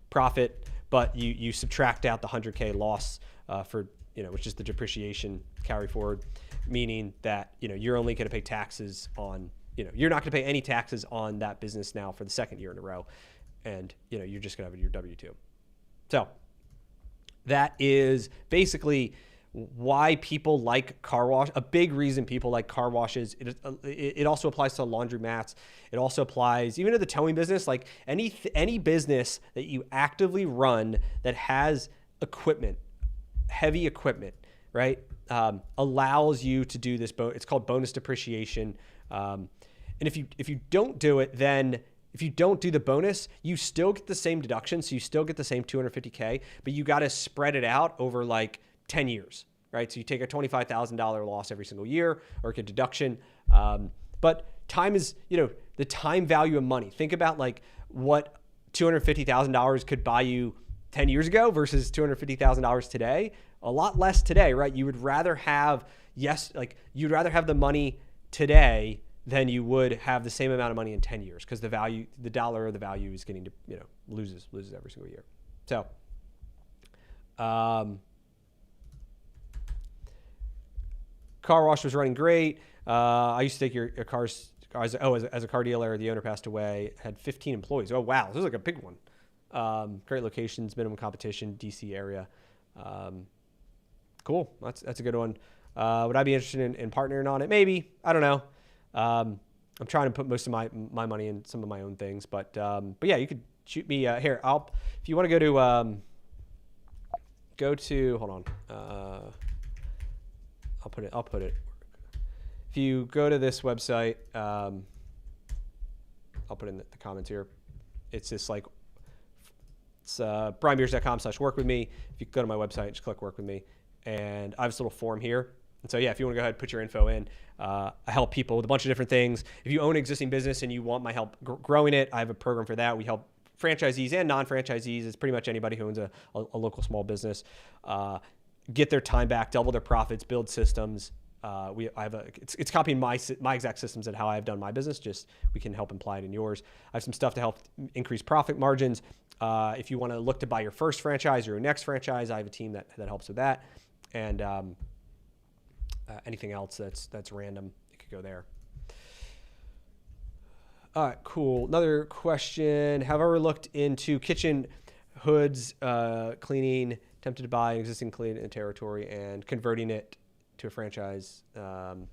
profit, but you subtract out the 100K loss for, which is the depreciation carry forward, meaning that, you're only going to pay taxes on, you're not going to pay any taxes on that business now for the second year in a row. And, you're just going to have your W-2. So that is basically why people like car wash. A big reason people like car washes. It also applies to laundromats. It also applies even to the towing business. Like any business that you actively run that has equipment, heavy equipment, right, allows you to do this. It's called bonus depreciation. And if you don't do it, then if you don't do the bonus, you still get the same deduction. So you still get the same 250K, but you got to spread it out over like 10 years, right? So you take a $25,000 loss every single year or get deduction. But time is, the time value of money. Think about like what $250,000 could buy you 10 years ago versus $250,000 today, a lot less today, right? You would rather have, you'd rather have the money today than you would have the same amount of money in 10 years because the value, the dollar or the value is getting to, loses every single year. So, car wash was running great. I used to take your cars, as a car dealer, the owner passed away, had 15 employees. Oh, wow. This is like a big one. Great locations, minimum competition, DC area. Cool. That's a good one. Would I be interested in partnering on it? Maybe. I don't know. I'm trying to put most of my money in some of my own things, but yeah, you could shoot me here. If you want to go to, hold on. I'll put it. If you go to this website, I'll put it in the comments here. It's this like, it's brianbeers.com/work with me. If you go to my website, just click work with me. And I have this little form here. And so, yeah, if you want to go ahead and put your info in, I help people with a bunch of different things. If you own an existing business and you want my help growing it, I have a program for that. We help franchisees and non-franchisees. It's pretty much anybody who owns a local small business, get their time back, double their profits, build systems. It's copying my exact systems and how I've done my business. Just we can help apply it in yours. I have some stuff to help increase profit margins. If you want to look to buy your first franchise or your next franchise, I have a team that helps with that. And anything else that's random, you could go there. All right, cool. Another question: have I ever looked into kitchen hoods cleaning? Tempted to buy an existing clean in territory and converting it to a franchise, and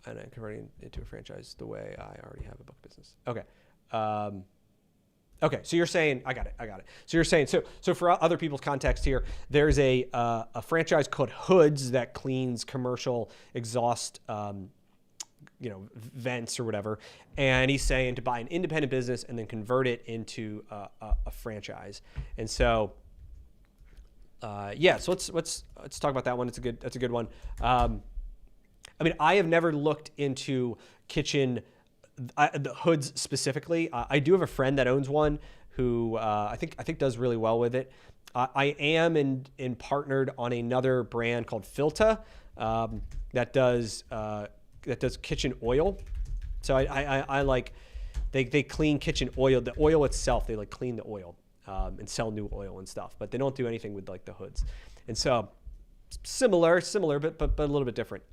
then converting it to a franchise the way I already have a book business. Okay. Okay. So you're saying, I got it. So you're saying, so for other people's context here, there's a franchise called Hoods that cleans commercial exhaust, vents or whatever. And he's saying to buy an independent business and then convert it into a franchise. And so, yeah, so let's talk about that one. That's a good one. I mean, I have never looked into kitchen the hoods specifically. I do have a friend that owns one who I think does really well with it. I am in partnered on another brand called Filta that does kitchen oil. So I like they clean kitchen oil. The oil itself, they like clean the oil. And sell new oil and stuff, but they don't do anything with like the hoods. And so similar, but a little bit different.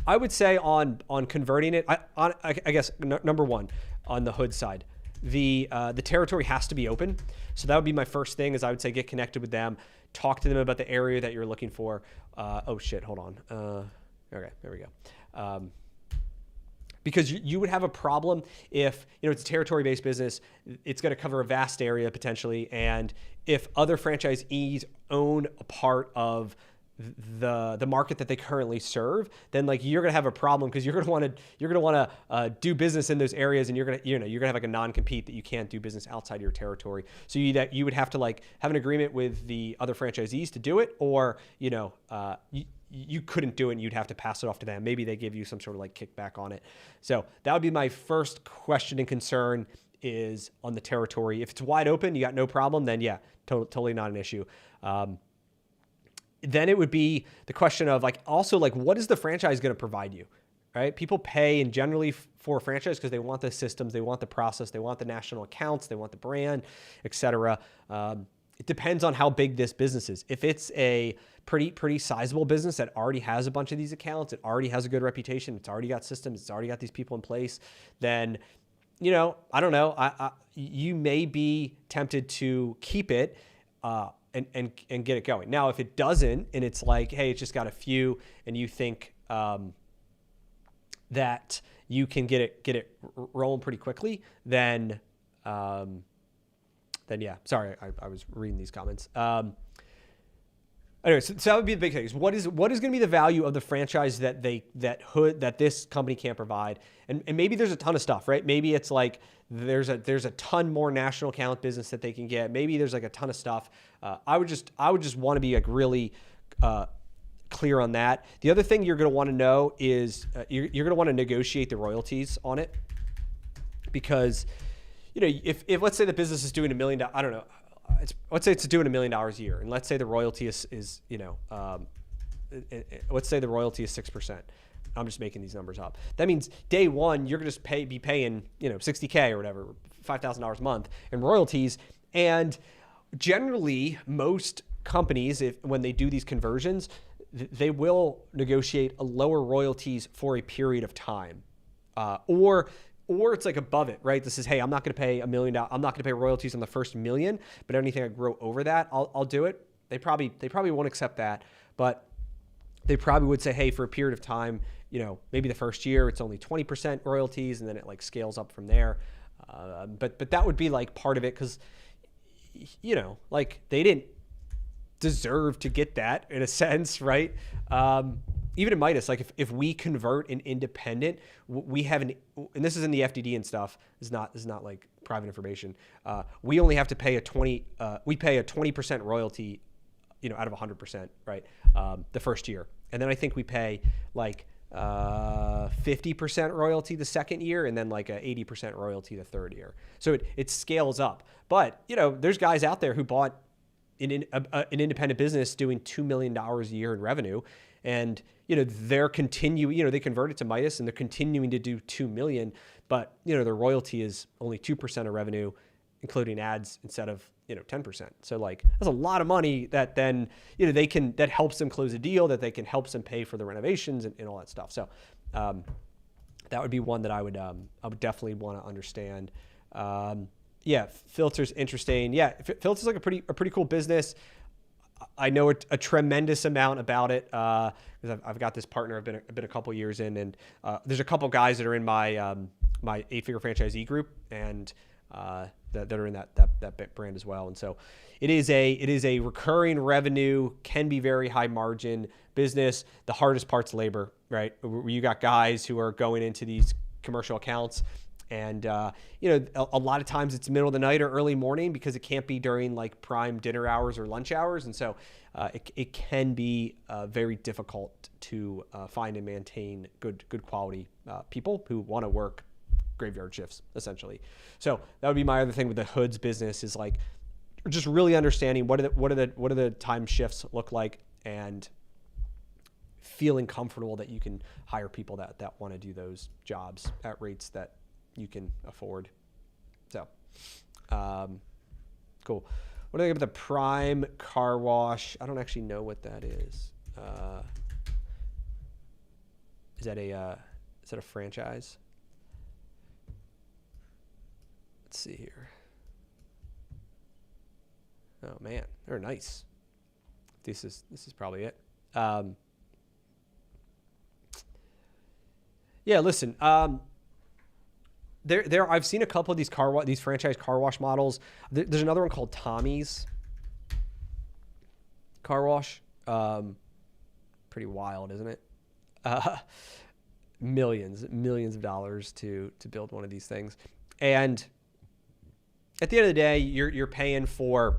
I would say on converting it, I guess number one on the hood side, the territory has to be open. So that would be my first thing is I would say get connected with them, talk to them about the area that you're looking for. Oh shit, hold on. Okay, there we go. Because you would have a problem if, it's a territory-based business, it's going to cover a vast area potentially, and if other franchisees own a part of the market that they currently serve, then like you're going to have a problem because you're going to want to do business in those areas, and you're going to have like a non-compete that you can't do business outside your territory. So you would have to like have an agreement with the other franchisees to do it, or you couldn't do it and you'd have to pass it off to them. Maybe they give you some sort of like kickback on it. So that would be my first question and concern is on the territory. If it's wide open, you got no problem, then yeah, totally not an issue. Then it would be the question of like, also like, what is the franchise going to provide you, right? People pay and generally for a franchise because they want the systems, they want the process, they want the national accounts, they want the brand, et cetera. It depends on how big this business is. If it's a pretty sizable business that already has a bunch of these accounts, it already has a good reputation, it's already got systems, it's already got these people in place, then, I don't know. You may be tempted to keep it and get it going. Now, if it doesn't, and it's like, hey, it's just got a few, and you think that you can get it rolling pretty quickly, then yeah. Sorry, I was reading these comments. Anyway, so that would be the big thing. Is what is going to be the value of the franchise that this company can't provide? And maybe there's a ton of stuff, right? Maybe it's like there's a ton more national account business that they can get. Maybe there's like a ton of stuff. I would just want to be like really clear on that. The other thing you're going to want to know is you're going to want to negotiate the royalties on it. because, if let's say the business is doing $1 million, I don't know, let's say it's doing $1 million a year, and let's say the royalty is let's say the royalty is 6%. I'm just making these numbers up. That means day one, you're going to be paying, $60K or whatever, $5,000 a month in royalties. And generally, most companies, when they do these conversions, they will negotiate a lower royalties for a period of time, or it's like above it, right? This is, hey, I'm not going to pay $1 million. I'm not going to pay royalties on the first $1 million, but anything I grow over that, I'll do it. They probably won't accept that, but they probably would say, hey, for a period of time, maybe the first year it's only 20% royalties, and then it like scales up from there. But that would be like part of it, because like they didn't deserve to get that in a sense, right? Even in Midas, like if we convert an independent, we have and this is in the FDD and stuff. This is not like private information. We only have to pay we pay a 20% royalty, out of 100%, right? The first year, and then I think we pay like 50% royalty the second year, and then like a 80% royalty the third year. So it scales up. But there's guys out there who bought an independent business doing $2 million a year in revenue, and they're continuing. They converted to Midas and they're continuing to do 2 million, but their royalty is only 2% of revenue, including ads, instead of 10%. So like that's a lot of money that then that helps them close a deal, that they can help them pay for the renovations and all that stuff. So that would be one that I would definitely want to understand. Yeah, Filter's interesting. Yeah, Filter's like a pretty cool business. I know a tremendous amount about it because I've got this partner I've been a couple years in, and there's a couple guys that are in my my 8-figure franchisee group, and that are in that brand as well. And so it is a recurring revenue, can be very high margin business. The hardest part's labor, right? You got guys who are going into these commercial accounts, and a lot of times it's middle of the night or early morning, because it can't be during like prime dinner hours or lunch hours. And so it can be very difficult to find and maintain good quality people who want to work graveyard shifts, essentially. So that would be my other thing with the Hoods business, is like just really understanding what do the time shifts look like, and feeling comfortable that you can hire people that want to do those jobs at rates that you can afford. So cool. What do I think about the Prime Car Wash? I don't actually know what that is. Is that a franchise? Let's see here. Oh man, they're nice. This is probably it. Yeah, listen. I've seen a couple of these franchise car wash models. There's another one called Tommy's Car Wash. Pretty wild, isn't it? Millions of dollars to build one of these things, and at the end of the day, you're paying for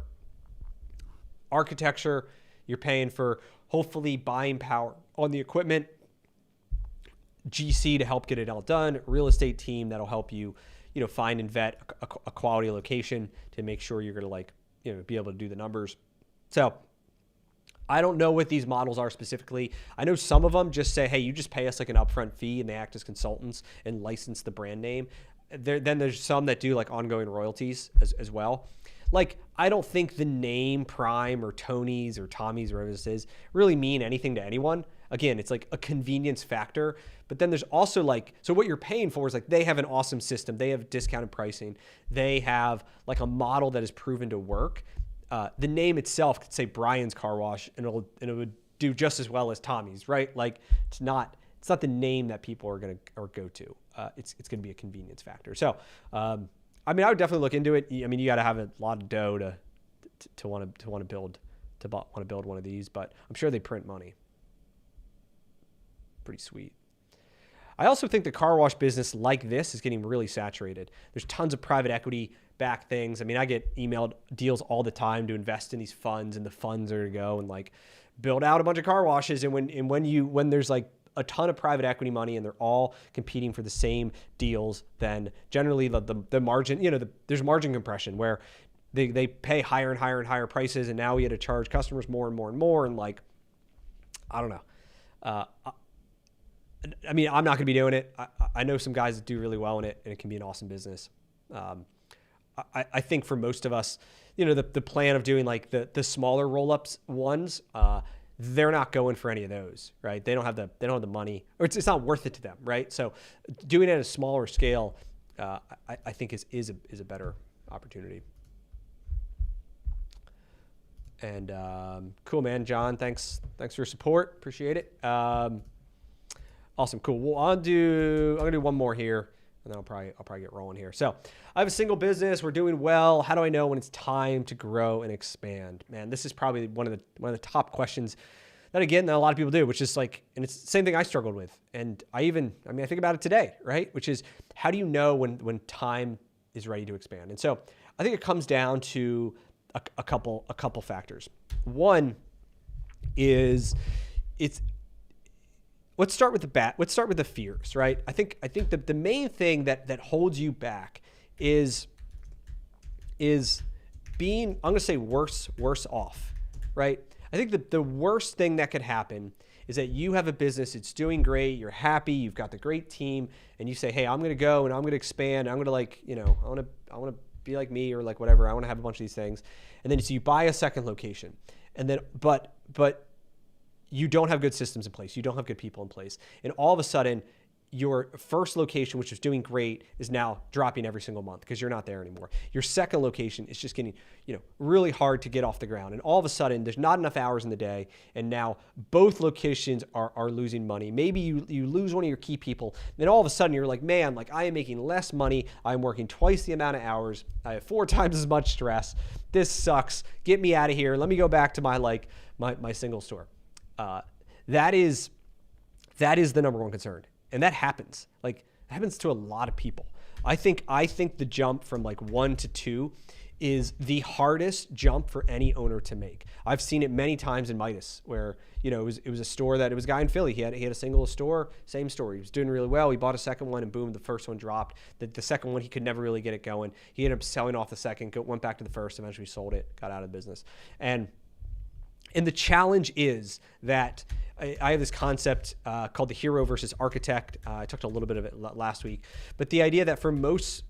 architecture, you're paying for hopefully buying power on the equipment, GC to help get it all done, real estate team that'll help you, find and vet a quality location to make sure you're going to be able to do the numbers. So I don't know what these models are specifically. I know some of them just say, hey, you just pay us like an upfront fee, and they act as consultants and license the brand name. Then there's some that do like ongoing royalties as well. Like, I don't think the name Prime or Tony's or Tommy's or whatever this is really mean anything to anyone. Again, it's like a convenience factor. But then there's also like, so what you're paying for is like, they have an awesome system. They have discounted pricing. They have like a model that is proven to work. The name itself could say Brian's Car Wash, and it would do just as well as Tommy's, right? Like, it's not the name that people are going to go to. It's going to be a convenience factor. So, I would definitely look into it. You got to have a lot of dough to want to build one of these, but I'm sure they print money. Pretty sweet. I also think the car wash business like this is getting really saturated. There's tons of private equity backed things. I get emailed deals all the time to invest in these funds, and the funds are to go and like build out a bunch of car washes. And when there's like a ton of private equity money and they're all competing for the same deals, then generally the margin, there's margin compression where they pay higher and higher and higher prices, and now we had to charge customers more and more and more, and like, I don't know. I mean, I'm not going to be doing it. I know some guys that do really well in it, and it can be an awesome business. I think for most of us, the plan of doing like the smaller roll-ups ones, they're not going for any of those, right? They don't have the money, or it's not worth it to them, right? So doing it at a smaller scale, I think is a better opportunity. And cool, man, John. Thanks for your support. Appreciate it. Awesome, cool. Well, I'm gonna do one more here, and then I'll probably get rolling here. So I have a single business. We're doing well. How do I know when it's time to grow and expand? Man, this is probably one of the top questions that a lot of people do, which is like, and it's the same thing I struggled with. And I think about it today, right? Which is, how do you know when time is ready to expand? And so I think it comes down to a couple factors. One is let's start with the fears, right? I think the main thing that holds you back is being, I'm going to say worse off, right? I think the worst thing that could happen is that you have a business, it's doing great, you're happy, you've got the great team, and you say, hey, I'm going to go and I'm going to expand. I'm going to I want to be like me, or like whatever. I want to have a bunch of these things. And then so you buy a second location, and then, but you don't have good systems in place. You don't have good people in place. And all of a sudden, your first location, which was doing great, is now dropping every single month because you're not there anymore. Your second location is just getting, really hard to get off the ground. And all of a sudden, there's not enough hours in the day. And now both locations are losing money. Maybe you lose one of your key people. Then all of a sudden, you're like, man, like I am making less money. I'm working twice the amount of hours. I have 4 times as much stress. This sucks. Get me out of here. Let me go back to my single store. That is the number one concern. And that happens. Like, it happens to a lot of people. I think the jump from like 1 to 2 is the hardest jump for any owner to make. I've seen it many times in Midas, where it was a store that, it was a guy in Philly. He had a single store, same story. He was doing really well. He bought a second one, and boom, the first one dropped. The second one, he could never really get it going. He ended up selling off the second, went back to the first, eventually sold it, got out of the business. And the challenge is that I have this concept called the hero versus architect. I talked a little bit of it last week, but the idea that for almost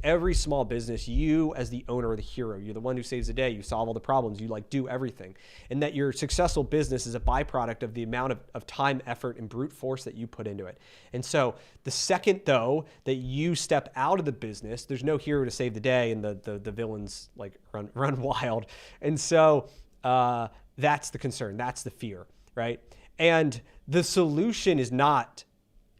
every small business, you as the owner are the hero. You're the one who saves the day. You solve all the problems. You do everything. And that your successful business is a byproduct of the amount of time, effort, and brute force that you put into it. And so the second, though, that you step out of the business, there's no hero to save the day, and the villains like run wild. And so that's the concern. That's the fear, right? And the solution is not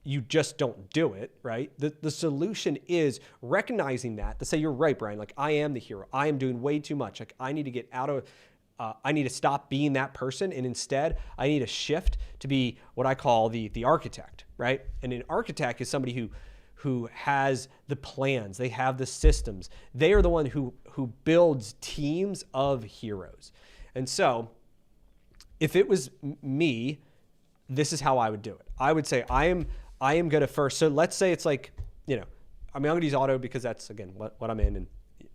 you just don't do it, right? The solution is recognizing that, to say, you're right, Brian, like I am the hero. I am doing way too much. Like I need to get out of, I need to stop being that person. And instead I need to shift to be what I call the architect, right? And an architect is somebody who has the plans. They have the systems. They are the one who builds teams of heroes. And so if it was me, this is how I would do it. I would say, I am going to first. So let's say it's like, I'm going to use auto because that's, again, what I'm in, and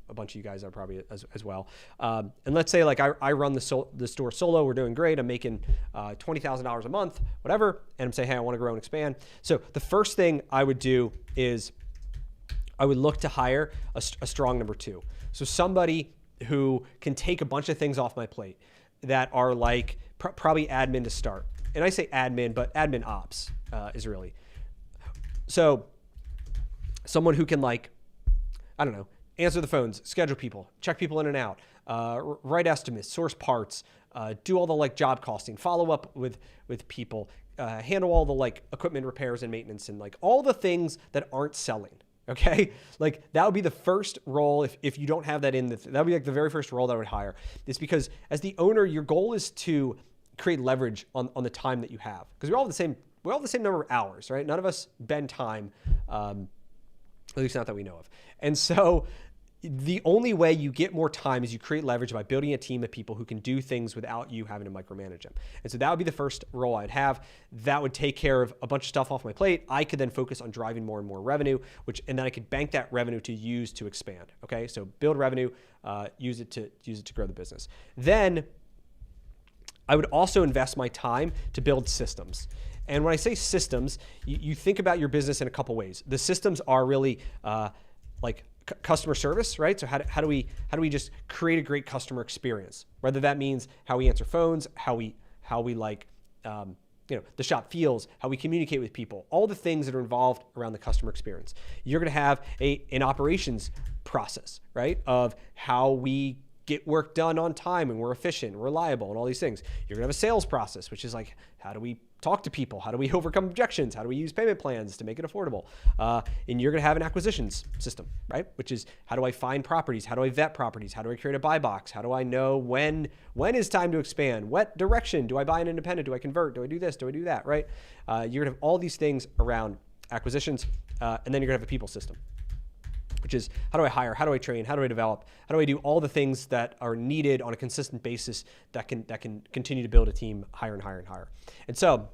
a bunch of you guys are probably as well. And let's say like I run the store solo. We're doing great. I'm making $20,000 a month, whatever. And I'm saying, hey, I want to grow and expand. So the first thing I would do is I would look to hire a strong number 2. So somebody who can take a bunch of things off my plate that are like probably admin to start. And I say admin, but admin ops is really. So someone who can, like, I don't know, answer the phones, schedule people, check people in and out, write estimates, source parts, do all the like job costing, follow up with people, handle all the like equipment repairs and maintenance, and like all the things that aren't selling. Okay. Like that would be the first role. If you don't have that that would be like the very first role that I would hire. It's because as the owner, your goal is to create leverage on the time that you have. Because we all have the same number of hours, right? None of us bend time, at least not that we know of. And so the only way you get more time is you create leverage by building a team of people who can do things without you having to micromanage them. And so that would be the first role I'd have. That would take care of a bunch of stuff off my plate. I could then focus on driving more and more revenue, and then I could bank that revenue to use to expand. Okay, so build revenue, use it to grow the business. Then I would also invest my time to build systems. And when I say systems, you think about your business in a couple ways. The systems are really like customer service, right? So how do we just create a great customer experience? Whether that means how we answer phones, how we like, the shop feels, how we communicate with people, all the things that are involved around the customer experience. You're going to have an operations process, right? Of how we get work done on time and we're efficient, reliable, and all these things. You're going to have a sales process, which is like, how do we talk to people? How do we overcome objections? How do we use payment plans to make it affordable? And you're going to have an acquisitions system, right? Which is, how do I find properties? How do I vet properties? How do I create a buy box? How do I know when is time to expand? What direction? Do I buy an independent? Do I convert? Do I do this? Do I do that, right? You're going to have all these things around acquisitions, and then you're going to have a people system, which is, how do I hire? How do I train? How do I develop? How do I do all the things that are needed on a consistent basis that can continue to build a team higher and higher and higher? And so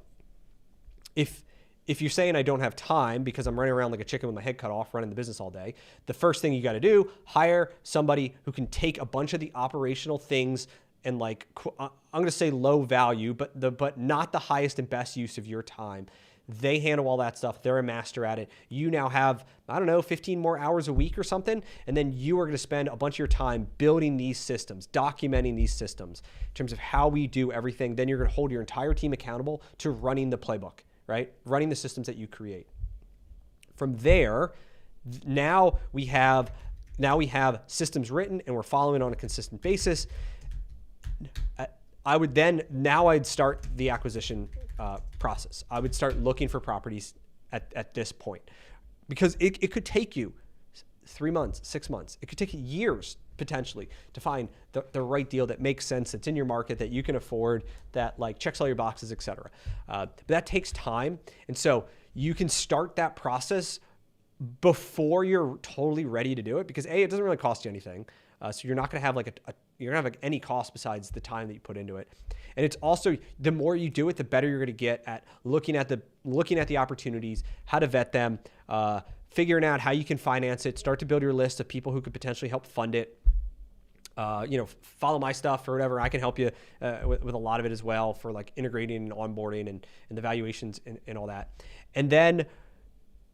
if you're saying I don't have time because I'm running around like a chicken with my head cut off running the business all day, the first thing you got to do, hire somebody who can take a bunch of the operational things and like, I'm going to say low value, but not the highest and best use of your time. They handle all that stuff. They're a master at it. You now have, 15 more hours a week or something. And then you are going to spend a bunch of your time building these systems, documenting these systems in terms of how we do everything. Then you're going to hold your entire team accountable to running the playbook, right? Running the systems that you create. From there, now we have systems written and we're following on a consistent basis. I'd start the acquisition process. I would start looking for properties at this point, because it could take you 3 months, 6 months. It could take you years potentially to find the right deal that makes sense, that's in your market, that you can afford, that like checks all your boxes, et cetera. But that takes time. And so you can start that process before you're totally ready to do it, because it doesn't really cost you anything. So you're not going to have you're going to have any cost besides the time that you put into it. And it's also, the more you do it, the better you're going to get at looking at the opportunities, how to vet them, figuring out how you can finance it, start to build your list of people who could potentially help fund it. Follow my stuff or whatever. I can help you with a lot of it as well, for like integrating and onboarding and the valuations and all that. And then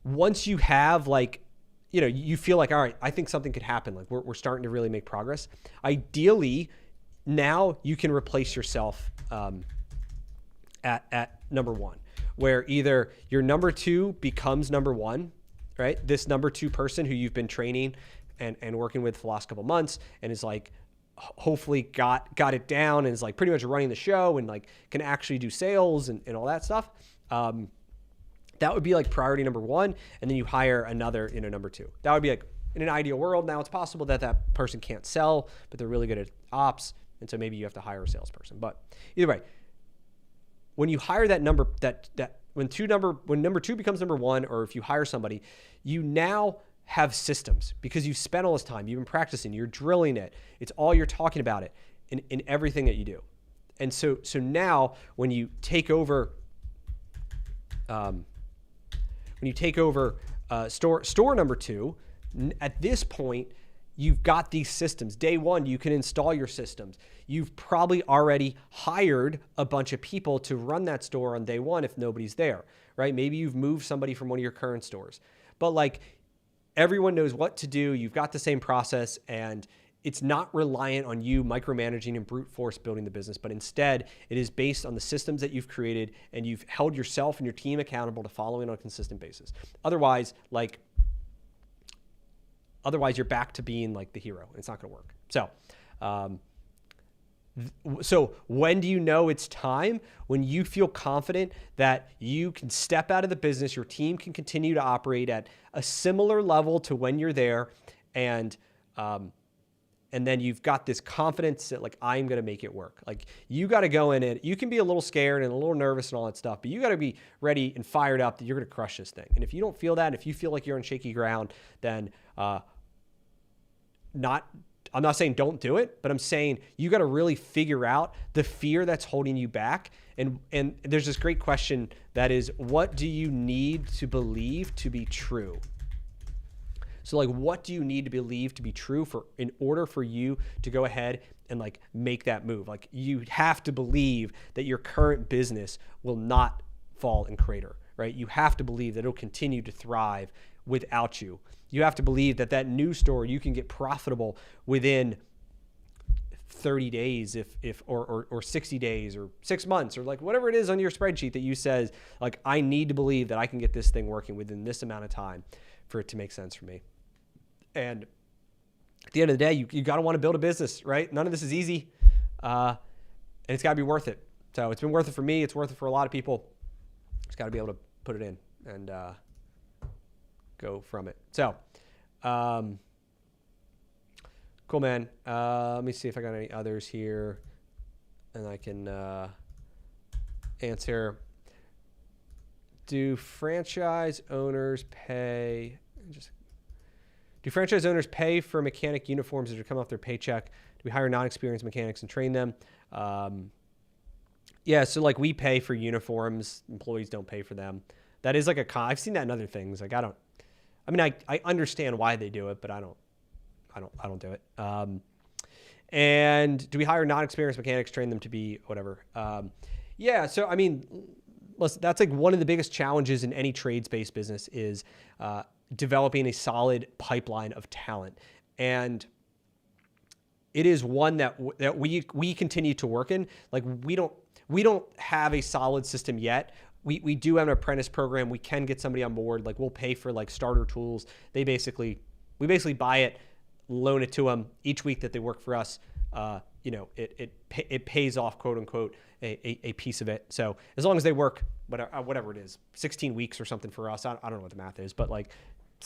once you have you feel like, all right, I think something could happen. Like we're starting to really make progress. Ideally, now you can replace yourself at number one, where either your number two becomes number one, right? This number two person who you've been training and working with for the last couple of months and is like, hopefully got it down and is like pretty much running the show and like can actually do sales and all that stuff. That would be like priority number one. And then you hire another, number two. That would be like, in an ideal world. Now it's possible that person can't sell, but they're really good at ops. And so maybe you have to hire a salesperson. But either way, when you hire that number, when number two becomes number one, or if you hire somebody, you now have systems because you've spent all this time, you've been practicing, you're drilling it. It's all you're talking about it in everything that you do. And so now when you take over, store number two, at this point, you've got these systems. Day one, you can install your systems. You've probably already hired a bunch of people to run that store on day one if nobody's there, right? Maybe you've moved somebody from one of your current stores. But like everyone knows what to do. You've got the same process, and it's not reliant on you micromanaging and brute force building the business, but instead it is based on the systems that you've created, and you've held yourself and your team accountable to following on a consistent basis. Otherwise you're back to being like the hero, and it's not going to work. So when do you know it's time? When you feel confident that you can step out of the business, your team can continue to operate at a similar level to when you're there, and then you've got this confidence that like, I'm going to make it work. Like you got to go in it. You can be a little scared and a little nervous and all that stuff, but you got to be ready and fired up that you're going to crush this thing. And if you don't feel that, if you feel like you're on shaky ground, then I'm not saying don't do it, but I'm saying you got to really figure out the fear that's holding you back. And there's this great question that is, what do you need to believe to be true? So like, what do you need to believe to be true in order for you to go ahead and like make that move? Like, you have to believe that your current business will not fall and crater, right? You have to believe that it'll continue to thrive without you. You have to believe that that new store, you can get profitable within 30 days or 60 days or 6 months, or like whatever it is on your spreadsheet that you says, like, I need to believe that I can get this thing working within this amount of time for it to make sense for me. And at the end of the day, you got to want to build a business, right? None of this is easy. And it's got to be worth it. So it's been worth it for me. It's worth it for a lot of people. Just got to be able to put it in and go from it. So, cool, man. Let me see if I got any others here and I can answer. Do franchise owners pay for mechanic uniforms that are coming off their paycheck? Do we hire non-experienced mechanics and train them? Yeah, so like we pay for uniforms. Employees don't pay for them. That is like I've seen that in other things. Like I understand why they do it, but I don't do it. And do we hire non-experienced mechanics, train them to be whatever? Yeah, so I mean, listen, that's like one of the biggest challenges in any trades-based business is developing a solid pipeline of talent. And it is one that we continue to work in. Like we don't have a solid system yet. We do have an apprentice program. We can get somebody on board. Like we'll pay for like starter tools. We basically buy it, loan it to them each week that they work for us. It pays off, quote unquote, a piece of it. So as long as they work, whatever it is, 16 weeks or something for us. I don't know what the math is, but like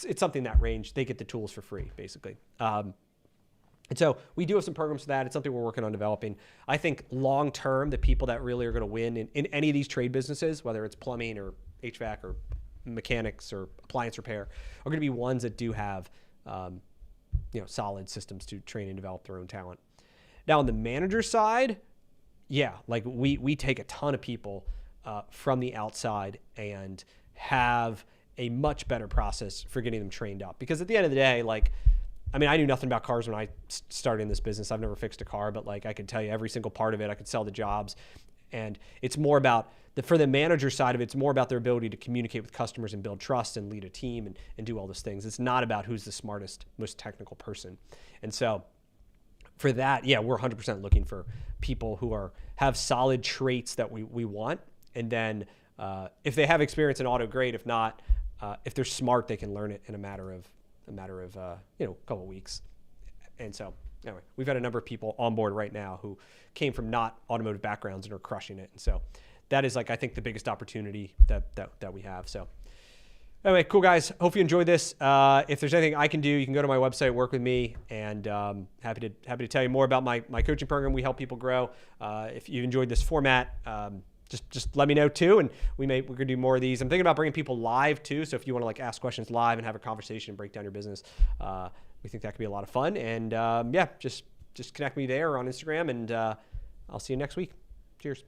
it's something that range. They get the tools for free, basically. And so we do have some programs for that. It's something we're working on developing. I think long-term, the people that really are going to win in any of these trade businesses, whether it's plumbing or HVAC or mechanics or appliance repair, are going to be ones that do have, solid systems to train and develop their own talent. Now on the manager side, yeah, like we take a ton of people from the outside and have a much better process for getting them trained up. Because at the end of the day, I knew nothing about cars when I started in this business. I've never fixed a car, but like I could tell you every single part of it. I could sell the jobs. And it's more about, for the manager side of it, it's more about their ability to communicate with customers and build trust and lead a team and do all those things. It's not about who's the smartest, most technical person. And so for that, yeah, we're 100% looking for people who have solid traits that we want. And then if they have experience in auto, great. If not, if they're smart, they can learn it in a matter of a couple of weeks. And so anyway, we've got a number of people on board right now who came from not automotive backgrounds and are crushing it. And so that is I think the biggest opportunity that we have. So anyway, cool guys. Hope you enjoyed this. If there's anything I can do, you can go to my website, work with me, and happy to tell you more about my coaching program. We help people grow. If you enjoyed this format, just let me know too, and we're gonna do more of these. I'm thinking about bringing people live too, so if you want to ask questions live and have a conversation and break down your business, we think that could be a lot of fun. And just connect me there or on Instagram, and I'll see you next week. Cheers.